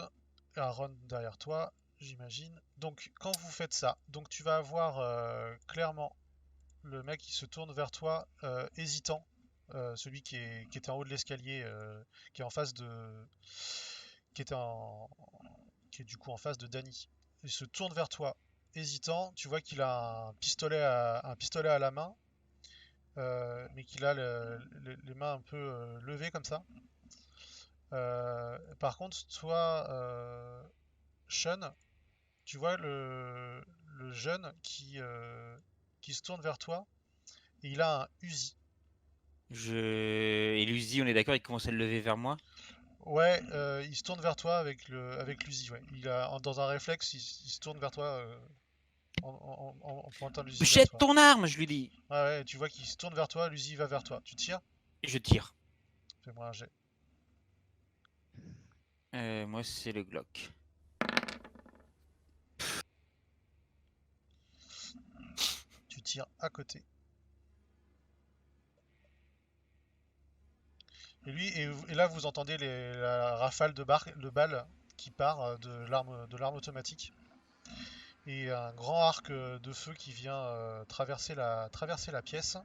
Aaron derrière toi, j'imagine. Donc quand vous faites ça, donc tu vas avoir clairement le mec qui se tourne vers toi, hésitant. Celui qui était en haut de l'escalier, qui est en face de, qui était en, qui est du coup en face de Danny. Il se tourne vers toi, hésitant. Tu vois qu'il a un pistolet à la main. mais qu'il a les mains un peu levées comme ça. Par contre, toi, Sean, tu vois le jeune qui se tourne vers toi et il a un Uzi. Et Luzi, on est d'accord, il commence à le lever vers moi. Ouais, il se tourne vers toi avec l'Uzi, ouais. Dans un réflexe, il se tourne vers toi en pointant l'Uzi vers Jette toi. ton arme, je lui dis. Ouais, ouais, tu vois qu'il se tourne vers toi, l'Uzi va vers toi. Tu tires? Et je tire. Fais-moi un jet. Moi, c'est le Glock. Tu tires à côté. Et là, vous entendez la rafale de balles qui part de l'arme automatique. Et un grand arc de feu qui vient traverser la pièce.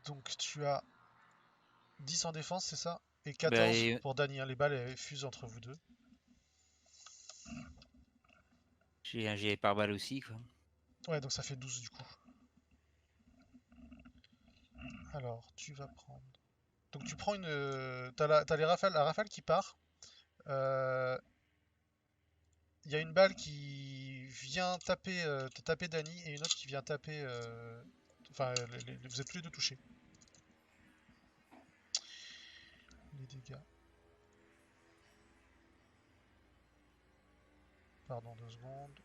Donc tu as 10 en défense, c'est ça? Et 14 Bah, pour Dany, hein. Les balles elles fusent entre vous deux. j'ai un gilet pare-balles aussi, quoi. Ouais, donc ça fait 12 du coup. Alors, tu vas prendre. Donc tu prends une. T'as la rafale qui part. Il y a une balle qui vient te taper Dany et une autre qui vient taper. Enfin, vous êtes tous les deux touchés. Les dégâts. Pardon, 2 secondes.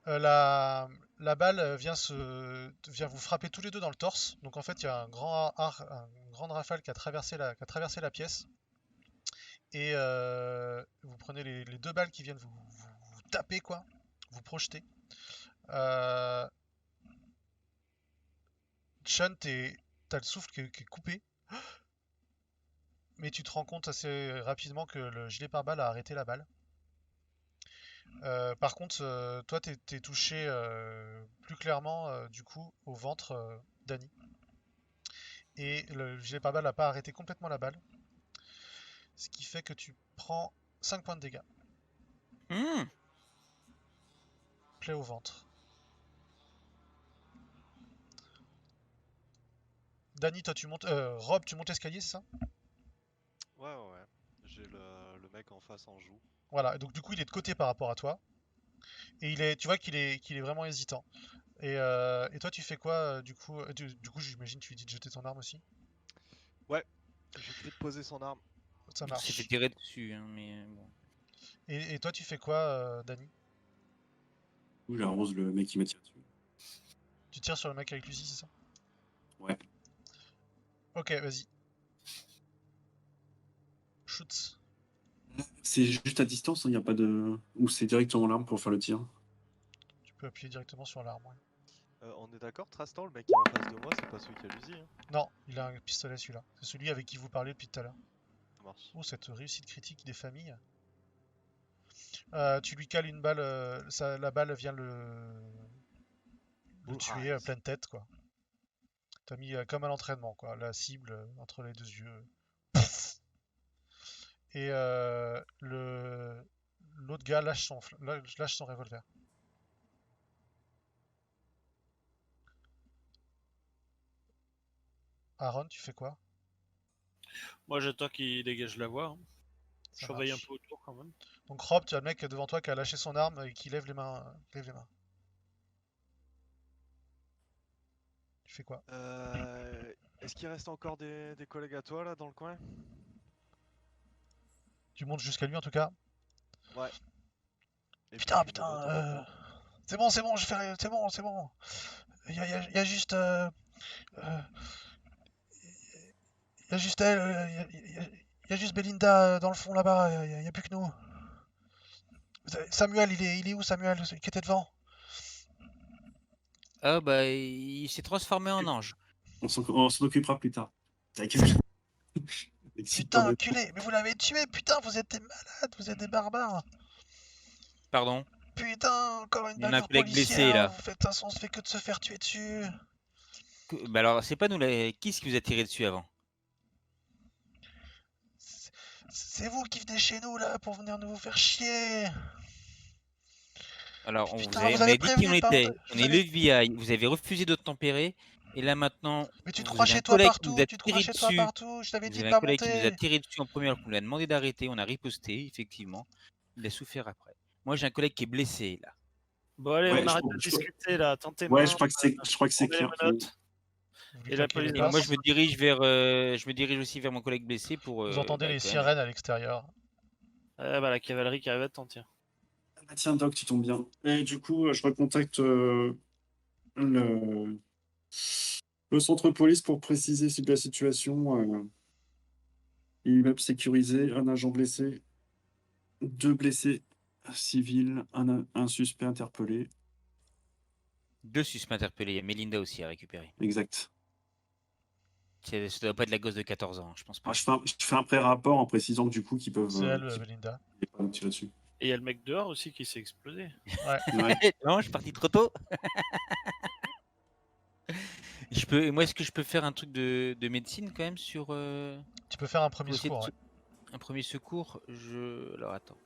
La balle vient vous frapper tous les deux dans le torse. Donc en fait, il y a une grande rafale qui a traversé la pièce. Et vous prenez les 2 balles qui viennent vous taper, quoi. Vous projeter. Euh, Sean, t'as le souffle qui est coupé. Mais tu te rends compte assez rapidement que le gilet pare-balles a arrêté la balle. Par contre, toi, t'es touché plus clairement, du coup, au ventre, Dany. Et le gilet pare-balles n'a pas arrêté complètement la balle. Ce qui fait que tu prends 5 points de dégâts. Hmm. Plaie au ventre. Dany, toi, tu montes. Rob, tu montes l'escalier, c'est ça? Ouais, ouais, ouais. J'ai le mec en face en joue. Voilà. Et donc, du coup, il est de côté par rapport à toi. Et tu vois qu'il est vraiment hésitant. Et toi, tu fais quoi, du coup? Du coup, j'imagine tu lui dis de jeter ton arme aussi. Ouais, je lui ai posé son arme. Ça On s'est fait marche. tirer dessus, hein, mais bon. Et toi, tu fais quoi, Dany? Du coup, j'arrose le mec qui m'a tiré dessus. Tu tires sur le mec avec l'Uzi, c'est ça? Ouais. Ok, vas-y. Shoot. C'est juste à distance, il n'y a pas de. Ou c'est directement l'arme pour faire le tir. Tu peux appuyer directement sur l'arme, ouais. On est d'accord, Tristan, le mec qui est en face de moi, c'est pas celui qui a l'usine, hein. Non, il a un pistolet celui-là. C'est celui avec qui vous parlez depuis tout à l'heure. Ça marche. Oh, cette réussite critique des familles. Tu lui cales une balle, la balle vient le tuer à Bullseye. pleine tête, quoi. T'as mis comme à l'entraînement, quoi. La cible entre les 2 yeux. Pouf. Et l'autre gars lâche son revolver. Aaron, tu fais quoi? Moi, j'attends qu'il dégage la voie, hein. Je Ça surveille un marche. peu autour quand même. Donc Rob, tu as le mec devant toi qui a lâché son arme et qui lève les mains. Lève les mains. Tu fais quoi? Est-ce qu'il reste encore des collègues à toi là dans le coin? Tu montes jusqu'à lui en tout cas. Ouais. Et puis Putain, je me mets putain, automatiquement. c'est bon, c'est bon. Il y a juste, il y a juste elle, il y a juste Belinda dans le fond là-bas. Il y a plus que nous. Samuel, il est où Samuel, qui était devant? Ah bah, il s'est transformé en ange. On s'en occupera plus tard. Ta gueule. Putain, Excite-toi. enculé, mais vous l'avez tué, putain, vous êtes des malades, vous êtes des barbares. Pardon. Putain, encore une On a un bavure collègue blessé, policière. là. Vous faites un son, on se fait que de se faire tuer dessus. Bah alors, c'est pas nous, qui est-ce qui vous a tiré dessus avant? C'est vous qui venez chez nous là pour venir nous faire chier. Alors, Putain, vous on avez a dit qui on prévenu, était. je On vous est le avais... FBI. Vous avez refusé d'obtempérer. Et là maintenant, Mais tu te vous crois avez un chez toi collègue qui nous partout, a tu te crois tiré chez toi dessus. partout, je t'avais Vous dit de avez un pas collègue qui nous a monter. tiré dessus en premier alors qu'on lui a demandé d'arrêter. On a riposté, effectivement. Il a souffert après. Moi, j'ai un collègue qui est blessé là. Bon, allez, Ouais, on arrête de discuter là. Tentez ouais, main, je crois que c'est prenez les clair. menottes. Vous lui Et la claquez les police Et moi, passes. je me dirige aussi vers mon collègue blessé pour Vous entendez les quand même. sirènes à l'extérieur. Ah bah la cavalerie qui arrive à temps, tiens. Ah, tiens, Doc, tu tombes bien. Et du coup, je recontacte le... le centre police pour préciser la situation. Immeuble sécurisé, un agent blessé, 2 blessés civils, un suspect interpellé. 2 suspects interpellés. Il y a Melinda aussi à récupérer. Exact. Ça doit pas être la gosse de 14 ans, je pense pas. Alors, je fais un pré-rapport en précisant que du coup qu'ils peuvent. C'est elle, Belinda. Qu'ils peuvent tirer dessus. Et il y a le mec dehors aussi qui s'est explosé. Ouais. Ouais. Non, je suis parti trop tôt. Moi, est-ce que je peux faire un truc de médecine quand même sur. Tu peux faire un premier pour essayer de secours, ouais. Un premier secours, Alors attends.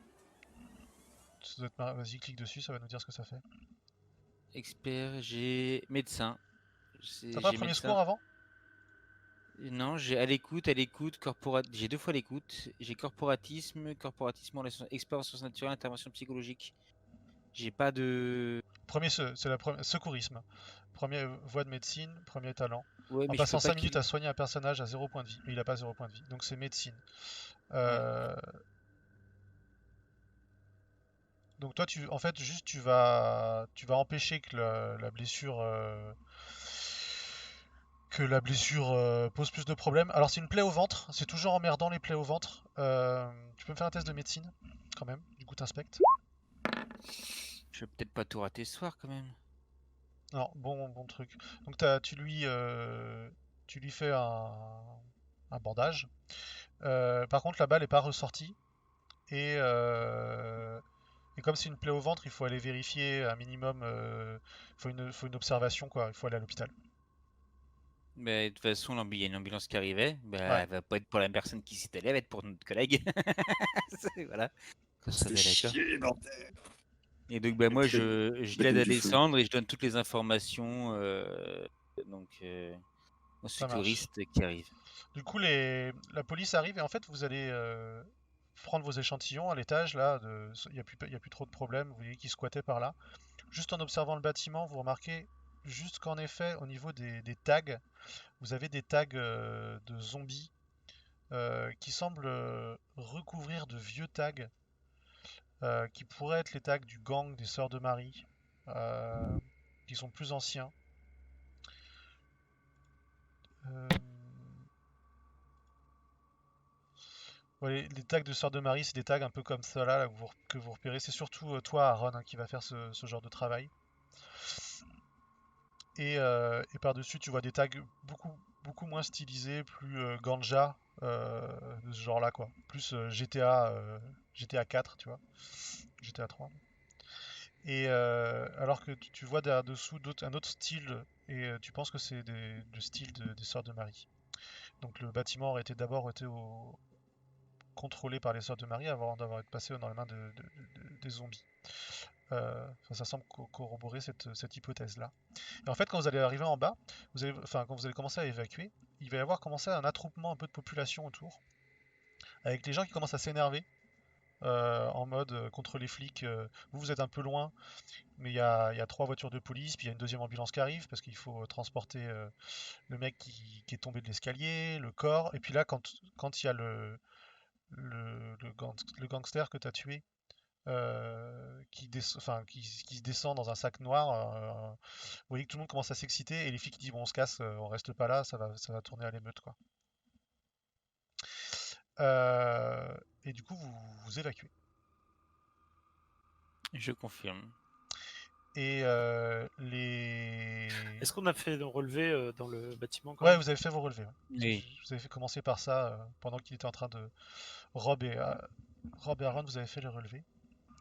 Ça doit être Vas-y, clique dessus, ça va nous dire ce que ça fait. Expert, j'ai médecin. T'as pas un premier secours avant? Non, j'ai à l'écoute, j'ai 2 fois l'écoute. J'ai corporatisme, expert en sciences naturelles, intervention psychologique. J'ai pas de. C'est la première secourisme. Première voie de médecine, premier talent. Ouais, En mais passant je peux pas 5 minutes à soigner un personnage à 0 point de vie. Mais il a pas 0 point de vie. Donc c'est médecine. Donc toi, en fait, juste tu vas empêcher que la blessure pose plus de problèmes. Alors c'est une plaie au ventre. C'est toujours emmerdant les plaies au ventre. Tu peux me faire un test de médecine quand même. Du coup, t'inspectes. Je vais peut-être pas tout rater ce soir quand même. Non, bon truc. Donc tu lui fais un bandage. Par contre, la balle n'est pas ressortie. Et comme c'est une plaie au ventre, il faut aller vérifier un minimum. Faut une observation, quoi. Il faut aller à l'hôpital. Mais de toute façon, il y a une ambulance qui arrivait. Bah, Ouais. elle va pas être pour la personne qui s'est allée, elle va être pour notre collègue. Voilà. Qu'on soit bien d'accord. Chier, bordel. Et donc, bah, moi, je l'aide à du feu. descendre et je donne toutes les informations donc, au Ça marche. secouriste qui arrive. Du coup, la police arrive et en fait, vous allez prendre vos échantillons à l'étage. Là, il n'y a plus trop de problèmes. Vous voyez qu'ils squattaient par là. Juste en observant le bâtiment, vous remarquez juste qu'en effet, au niveau des tags, vous avez des tags de zombies qui semblent recouvrir de vieux tags qui pourraient être les tags du gang des Sœurs de Marie, qui sont plus anciens. Ouais, les tags de Sœurs de Marie, c'est des tags un peu comme ça là, que vous repérez. C'est surtout toi, Aaron, hein, qui va faire ce genre de travail. Et par-dessus, tu vois des tags beaucoup moins stylisés, plus ganja, de ce genre-là, quoi. Plus GTA 4, tu vois. GTA 3. Et alors que tu vois derrière dessous un autre style, et tu penses que c'est le style des Sœurs de Marie. Donc le bâtiment aurait d'abord été contrôlé par les Sœurs de Marie avant d'avoir été passé dans les mains des zombies. Ça semble corroborer cette hypothèse-là. Et en fait, quand vous allez arriver en bas, quand vous allez commencer à évacuer, il va y avoir commencé un attroupement un peu de population autour, avec les gens qui commencent à s'énerver, en mode contre les flics. Vous êtes un peu loin, mais il y a 3 voitures de police, puis il y a une deuxième ambulance qui arrive, parce qu'il faut transporter le mec qui est tombé de l'escalier, le corps, et puis là, quand il y a le gangster que tu as tué, qui se descend dans un sac noir. Vous voyez que tout le monde commence à s'exciter et les filles qui disent bon on se casse, on reste pas là, ça va tourner à l'émeute quoi. Et du coup vous évacuez. Je confirme. Et les. Est-ce qu'on a fait nos relevés dans le bâtiment quand Ouais, même vous avez fait vos relevés. Ouais. Oui. Vous avez fait commencer par ça pendant qu'il était en train de. Rob et Aaron, vous avez fait les relevés.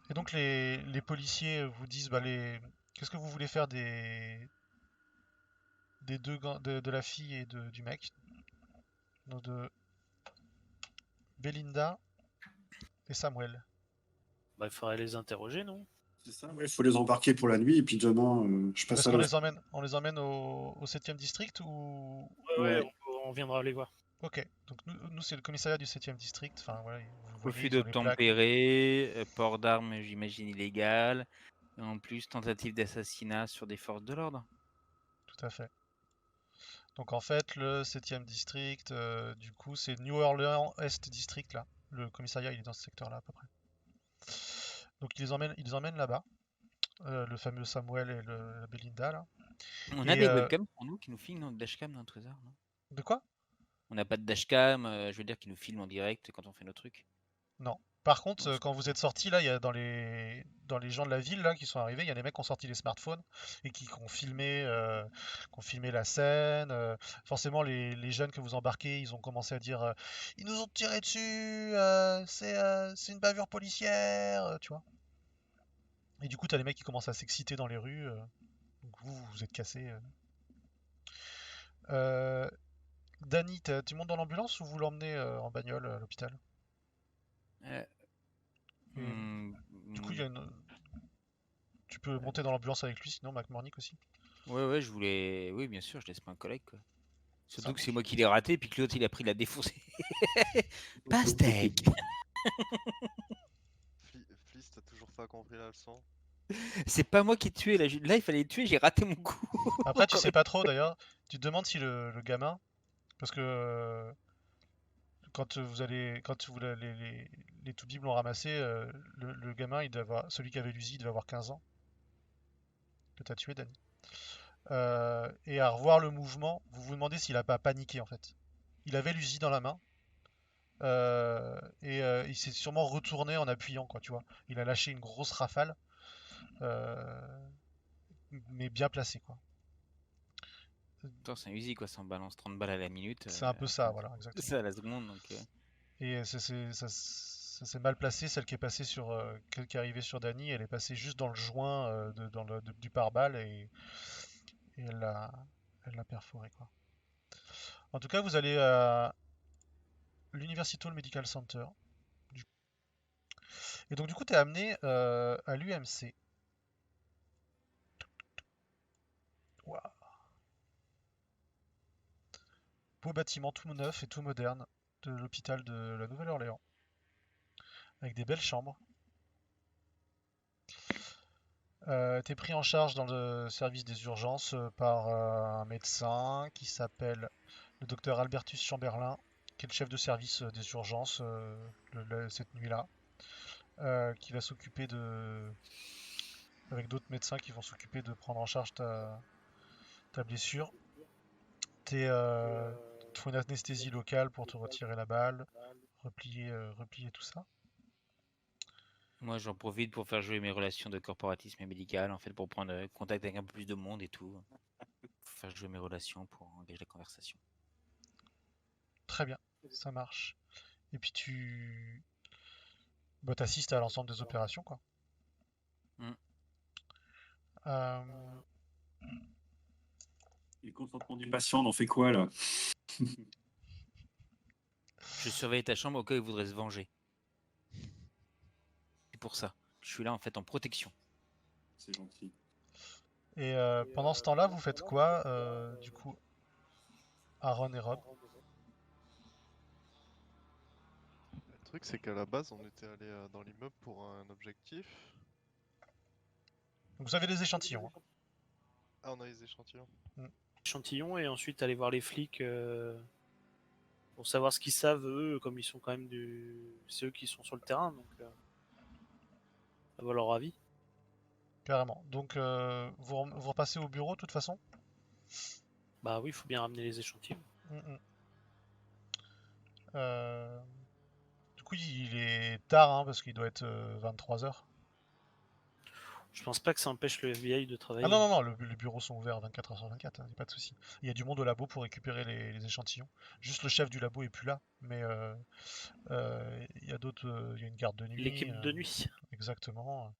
Et donc les policiers vous disent qu'est-ce que vous voulez faire des de la fille et du mec, donc de Belinda et Samuel. Bah, il faudrait les interroger, non? C'est ça, ouais, il faut les embarquer pour la nuit et puis demain, je passe Est-ce à qu'on la... les emmène au 7e district ou... Ouais, Ouais, on viendra les voir. Ok, donc nous c'est le commissariat du 7e district. Enfin, voilà, vous voyez, Refus ils ont les plaques. d'obtempérer, port d'armes, j'imagine, illégal. Et en plus, tentative d'assassinat sur des forces de l'ordre. Tout à fait. Donc en fait, le 7e district, du coup, c'est New Orleans Est District, là. Le commissariat, il est dans ce secteur-là, à peu près. Donc ils les emmènent là-bas, le fameux Samuel et la Belinda, là. On a Et des webcams pour nous qui nous filment notre dashcam dans le trésor, non? de quoi? On n'a pas de dashcam, je veux dire, qui nous filment en direct quand on fait nos trucs. Non. Par contre, Non, c'est quand vous êtes sortis, là, il y a dans les gens de la ville là qui sont arrivés, il y a des mecs qui ont sorti les smartphones et qui ont filmé la scène. Forcément, les jeunes que vous embarquez, ils ont commencé à dire, ils nous ont tiré dessus, c'est une bavure policière, tu vois. Et du coup, t'as les mecs qui commencent à s'exciter dans les rues. Donc vous êtes cassés. Euh, Danny, tu montes dans l'ambulance ou vous l'emmenez en bagnole à l'hôpital? Euh, Et hmm, du coup, hmm, tu peux monter dans l'ambulance avec lui, sinon McMornick aussi. ouais, je voulais. Oui, bien sûr, je laisse pas un collègue, quoi. Ça Surtout que c'est marche. moi qui l'ai raté, puis que l'autre il a pris la défoncée. Pastèque. Fliss, t'as toujours pas compris la leçon. C'est pas moi qui ai tué là. Là, il fallait le tuer, j'ai raté mon coup. Après, tu Quand sais même. pas trop d'ailleurs. Tu te demandes si le gamin, parce que quand vous les Toubibs l'ont ramassé, le gamin, celui qui avait l'usine, il devait avoir 15 ans, que t'as tué, Danny. Et à revoir le mouvement, vous vous demandez s'il a pas paniqué en fait. Il avait l'usine dans la main, il s'est sûrement retourné en appuyant, quoi, tu vois. Il a lâché une grosse rafale, euh, mais bien placée, quoi. Attends, c'est un Uzi quoi, ça en balance 30 balles à la minute. C'est un peu ça, voilà, exactement. Ça à la seconde, donc. Et ça s'est mal placé, celle qui est passée qui est arrivée sur Dany, elle est passée juste dans le joint du pare-balles et elle l'a perforé, quoi. En tout cas, vous allez à l'University Medical Center. Et donc, du coup, tu es amené à l'UMC. Waouh. Beau bâtiment tout neuf et tout moderne de l'hôpital de la Nouvelle-Orléans, avec des belles chambres. T'es pris en charge dans le service des urgences par un médecin qui s'appelle le docteur Albertus Chamberlain, qui est le chef de service des urgences cette nuit-là, qui va s'occuper avec d'autres médecins qui vont s'occuper de prendre en charge ta blessure. Il te faut une anesthésie locale pour te retirer la balle, replier tout ça. Moi, j'en profite pour faire jouer mes relations de corporatisme médical, en fait, pour prendre contact avec un peu plus de monde et tout. Pour faire jouer mes relations, pour engager la conversation. Très bien, ça marche. Et puis t'assistes à l'ensemble des opérations, quoi. Hmm. Euh, Et le consentement du patient, on en fait quoi là? Je surveille ta chambre au cas où il voudrait se venger. C'est pour ça. Je suis là, en fait, en protection. C'est gentil. et pendant ce temps-là, vous faites quoi, du coup, Aaron et Rob? Le truc, c'est qu'à la base, on était allé dans l'immeuble pour un objectif. Donc, vous avez des échantillons, hein. Ah, on a les échantillons. Échantillon et ensuite aller voir les flics pour savoir ce qu'ils savent, eux, comme ils sont quand même c'est eux qui sont sur le terrain, donc avoir leur avis. Carrément. Donc, vous repassez au bureau, de toute façon? Bah oui, il faut bien ramener les échantillons. Mm, mm. Euh, Du coup, il est tard, hein, parce qu'il doit être 23 heures. Je pense pas que ça empêche le FBI de Ah travailler. non, non, non, les bureaux sont ouverts 24 heures sur 24, hein, y a pas de souci. Il y a du monde au labo pour récupérer les échantillons. Juste le chef du labo est plus là, mais il y a d'autres, il y a une garde de nuit. L'équipe de nuit. Exactement.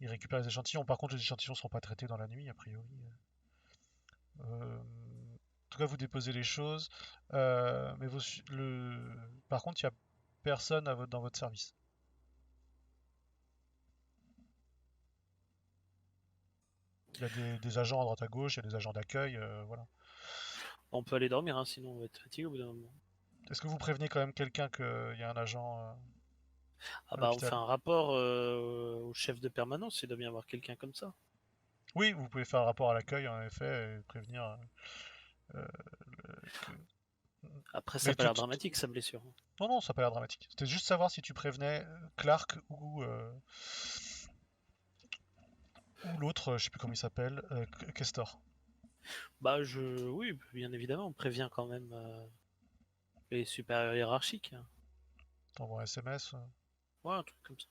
Il récupère les échantillons. Par contre, les échantillons ne seront pas traités dans la nuit, a priori. En tout cas, vous déposez les choses. Mais par contre, il n'y a personne dans votre service. Il y a des agents à droite à gauche, il y a des agents d'accueil, voilà. On peut aller dormir, hein, sinon on va être fatigué au bout d'un moment. Est-ce que vous prévenez quand même quelqu'un qu'il y a un agent Ah à bah on fait l'hôpital? un rapport au chef de permanence, il doit bien y avoir quelqu'un comme ça. Oui, vous pouvez faire un rapport à l'accueil, en effet, et prévenir euh, que... Après ça a Mais pas l'air dramatique sa blessure. non, non, ça n'a pas l'air dramatique. C'était juste savoir si tu prévenais Clark ou l'autre, je sais plus comment il s'appelle, Kestor. Bah oui, bien évidemment, on prévient quand même les supérieurs hiérarchiques, hein. T'envoies un SMS. Ouais, un truc comme ça.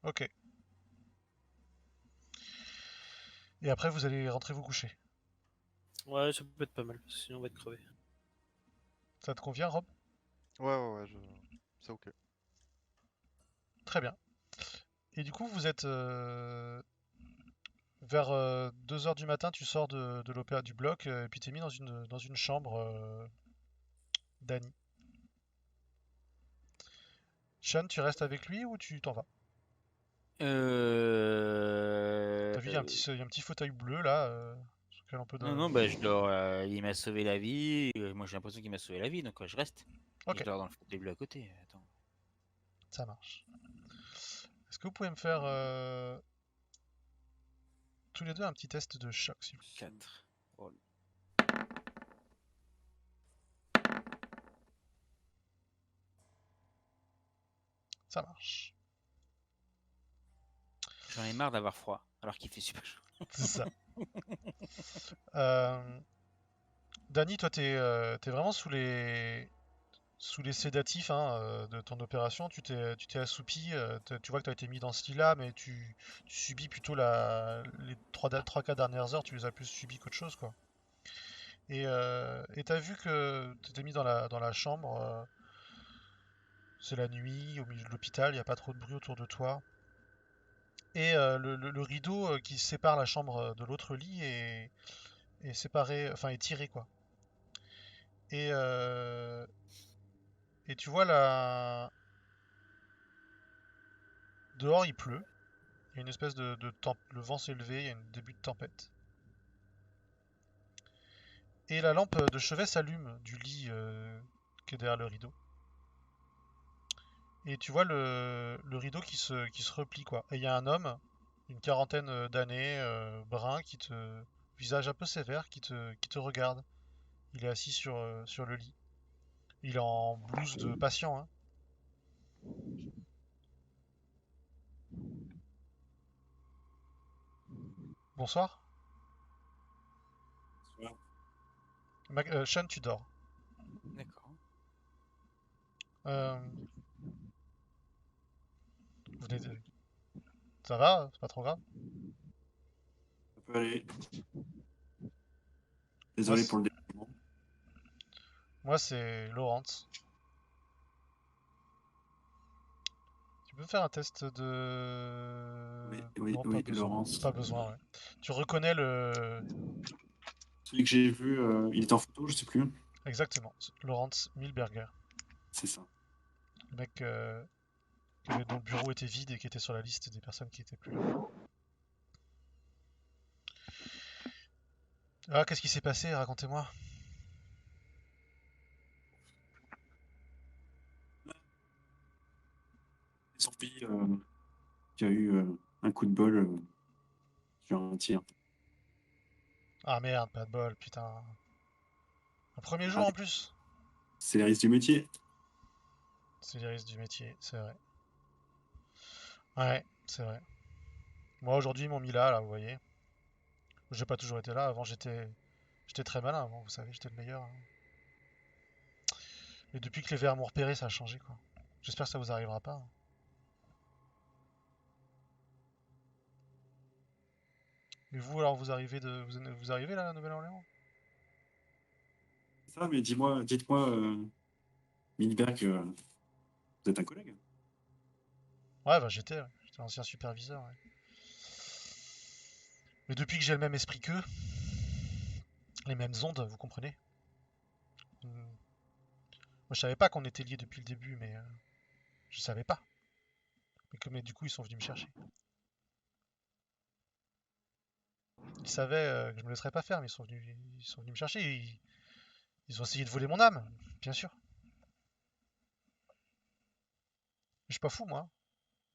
Ok. Et après, vous allez rentrer vous coucher. Ouais, ça peut être pas mal, parce que sinon on va être crevé. Ça te convient, Rob? Ouais, c'est ok. Très bien. Et du coup, vous êtes vers 2 heures du matin, tu sors de l'opéra du bloc et puis t'es mis dans une chambre d'Annie. Sean, tu restes avec lui ou tu t'en vas? Euh... T'as vu, il y a un petit fauteuil bleu là sur lequel on peut. Non, non, bah je dors. Il m'a sauvé la vie. Moi, j'ai l'impression qu'il m'a sauvé la vie, donc je reste. Et Ok, je dors dans le fauteuil bleu à côté. Attends. ça marche. Est-ce que vous pouvez me faire tous les deux un petit test de choc, s'il vous plaît? 4. Oh, Ça marche. j'en ai marre d'avoir froid, alors qu'il fait super chaud. C'est ça. Euh, Dany, toi, t'es vraiment sous les sédatifs hein, de ton opération. Tu t'es assoupi. Tu vois que tu as été mis dans ce lit-là, mais tu subis plutôt les 3 4 dernières heures, tu les as plus subies qu'autre chose, quoi. Et t'as vu que tu t'es mis dans la chambre. C'est la nuit, au milieu de l'hôpital, il n'y a pas trop de bruit autour de toi. Et le rideau qui sépare la chambre de l'autre lit est séparé, enfin est tiré, quoi. Et, euh, et tu vois là, dehors il pleut. Il y a une espèce le vent s'est levé, il y a un début de tempête. Et la lampe de chevet s'allume du lit qui est derrière le rideau. Et tu vois le rideau qui se replie, quoi. Et il y a un homme, une quarantaine d'années, brun, visage un peu sévère, qui te regarde. Il est assis sur le lit. Il est en blouse de patient, hein. Bonsoir. Sean, tu dors. D'accord. Euh, vous venez de- Ça va? C'est pas trop grave? Ça peut aller. Moi, Désolé pour le dérangement. moi c'est Laurence. Tu peux me faire un test Oui, de... oui, Non, pas oui, besoin. Laurence. Pas besoin, ouais. Tu reconnais le... Celui que j'ai vu, il était en photo, je sais plus. Exactement. Laurence Milberger. C'est ça. Le mec dont le bureau était vide et qui était sur la liste des personnes qui étaient plus là. Ah, qu'est-ce qui s'est passé? Racontez-moi. Sans fille qui a eu un coup de bol sur un tir. Ah merde, pas de bol, putain. Un premier jour Ah, en plus. c'est les risques du métier. C'est les risques du métier, c'est vrai. Ouais, c'est vrai. Moi aujourd'hui ils m'ont mis là, vous voyez. J'ai pas toujours été là, avant j'étais très malin avant, vous savez, j'étais le meilleur, hein. Et depuis que les verres m'ont repéré, ça a changé quoi. J'espère que ça vous arrivera pas, hein. Et vous alors vous arrivez là à la Nouvelle-Orléans? C'est ça, mais dites-moi, Milberg, vous êtes un collègue? Ouais, bah j'étais ancien superviseur, ouais. Mais depuis que j'ai le même esprit qu'eux, les mêmes ondes, vous comprenez? Moi je savais pas qu'on était liés depuis le début, mais je savais pas. Mais du coup ils sont venus me chercher. Ils savaient que je me laisserais pas faire, mais ils sont venus me chercher. Ils ont essayé de voler mon âme, bien sûr. Mais je suis pas fou, moi.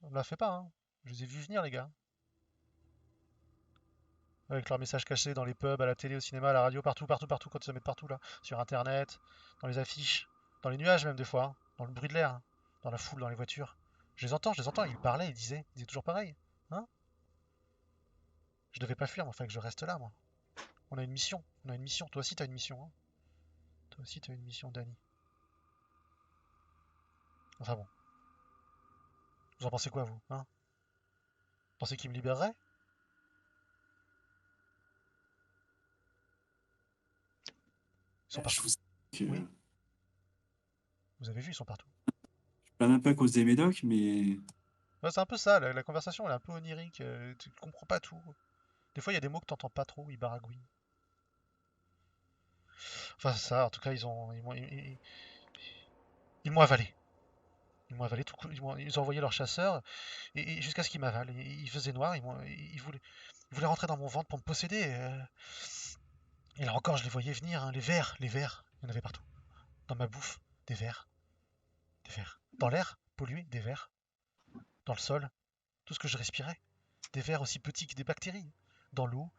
On me l'a fait pas, hein. Je les ai vus venir, les gars. Avec leurs messages cachés dans les pubs, à la télé, au cinéma, à la radio, partout, partout, partout, quand ils se mettent partout, là. Sur Internet, dans les affiches, dans les nuages même, des fois, hein. Dans le bruit de l'air, hein. Dans la foule, dans les voitures. Je les entends, ils parlaient, ils disaient toujours pareil. Hein? Je devais pas fuir, mais il fallait que je reste là, moi. On a une mission. Toi aussi, t'as une mission, hein. Toi aussi, t'as une mission, Danny. Enfin bon. Vous en pensez quoi, vous, hein? Vous pensez qu'ils me libéreraient? Ils sont Je partout. vous que Oui, vous avez vu, ils sont partout. je plains un peu à cause des médocs, mais Ouais, c'est un peu ça, la conversation, elle est un peu onirique. Tu comprends pas tout. Des fois, il y a des mots que t'entends pas trop, ils baragouinent. Enfin, ça, en tout cas, ils m'ont avalé. Ils m'ont avalé ils ont envoyé leurs chasseurs et jusqu'à ce qu'ils m'avalent. Il faisait noir, ils voulaient rentrer dans mon ventre pour me posséder. Et là encore, je les voyais venir, hein, les vers. Il y en avait partout. Dans ma bouffe, des vers, des vers. Dans l'air, pollué, des vers. Dans le sol, tout ce que je respirais, des vers aussi petits que des bactéries. Dans l'eau,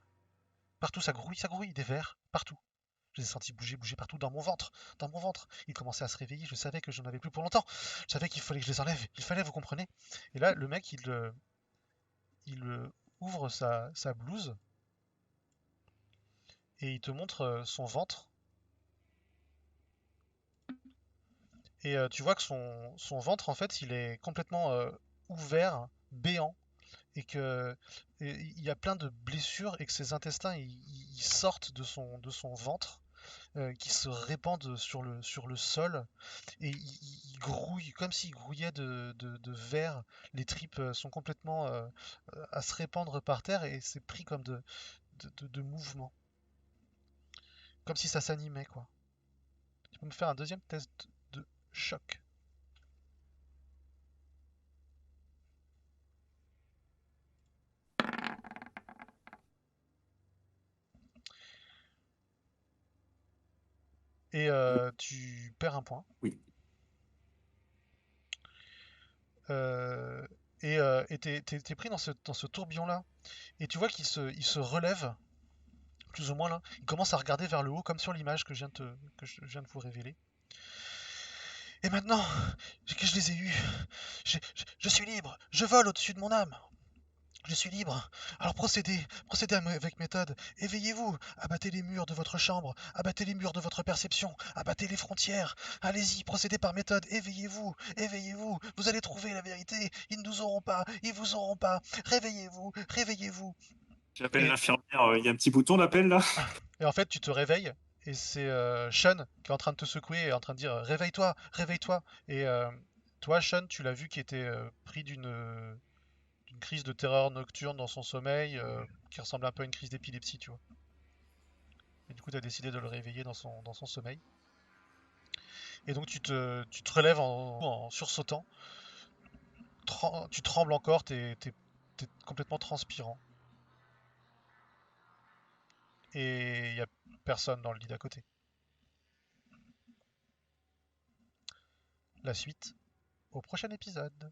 partout ça grouille, des vers, partout. Je les ai sentis bouger, bouger partout dans mon ventre, dans mon ventre. Ils commençaient à se réveiller, je savais que je n'en avais plus pour longtemps. Je savais qu'il fallait que je les enlève, il fallait, vous comprenez. Et là, le mec, il ouvre sa blouse et il te montre son ventre. Et tu vois que son ventre, en fait, il est complètement ouvert, béant, et que il y a plein de blessures et que ses intestins ils sortent de son ventre, qui se répandent sur le sol et il grouille comme s'il grouillait de verre. Les tripes sont complètement à se répandre par terre et c'est pris comme de mouvement, comme si ça s'animait quoi. Tu peux me faire un deuxième test de choc? Et tu perds un point. oui. Euh, et t'es pris dans ce tourbillon-là. Et tu vois il se relève, plus ou moins là. Il commence à regarder vers le haut, comme sur l'image que je viens de vous révéler. Et maintenant que je les ai eus, je suis libre. Je vole au-dessus de mon âme. Je suis libre. Alors procédez avec méthode. Éveillez-vous. Abattez les murs de votre chambre. Abattez les murs de votre perception. Abattez les frontières. Allez-y, procédez par méthode. Éveillez-vous. Éveillez-vous. Vous allez trouver la vérité. Ils ne nous auront pas. Ils vous auront pas. Réveillez-vous. Réveillez-vous. J'appelle Et, l'infirmière. Il y a un petit bouton d'appel là. et en fait, tu te réveilles. Et c'est Sean qui est en train de te secouer et en train de dire réveille-toi, réveille-toi. Et toi, Sean, tu l'as vu qui était pris d'une crise de terreur nocturne dans son sommeil, qui ressemble un peu à une crise d'épilepsie, tu vois. Et du coup, tu as décidé de le réveiller dans son sommeil. Et donc, tu te relèves en sursautant. Tu trembles encore, t'es complètement transpirant. Et il n'y a personne dans le lit d'à côté. La suite au prochain épisode.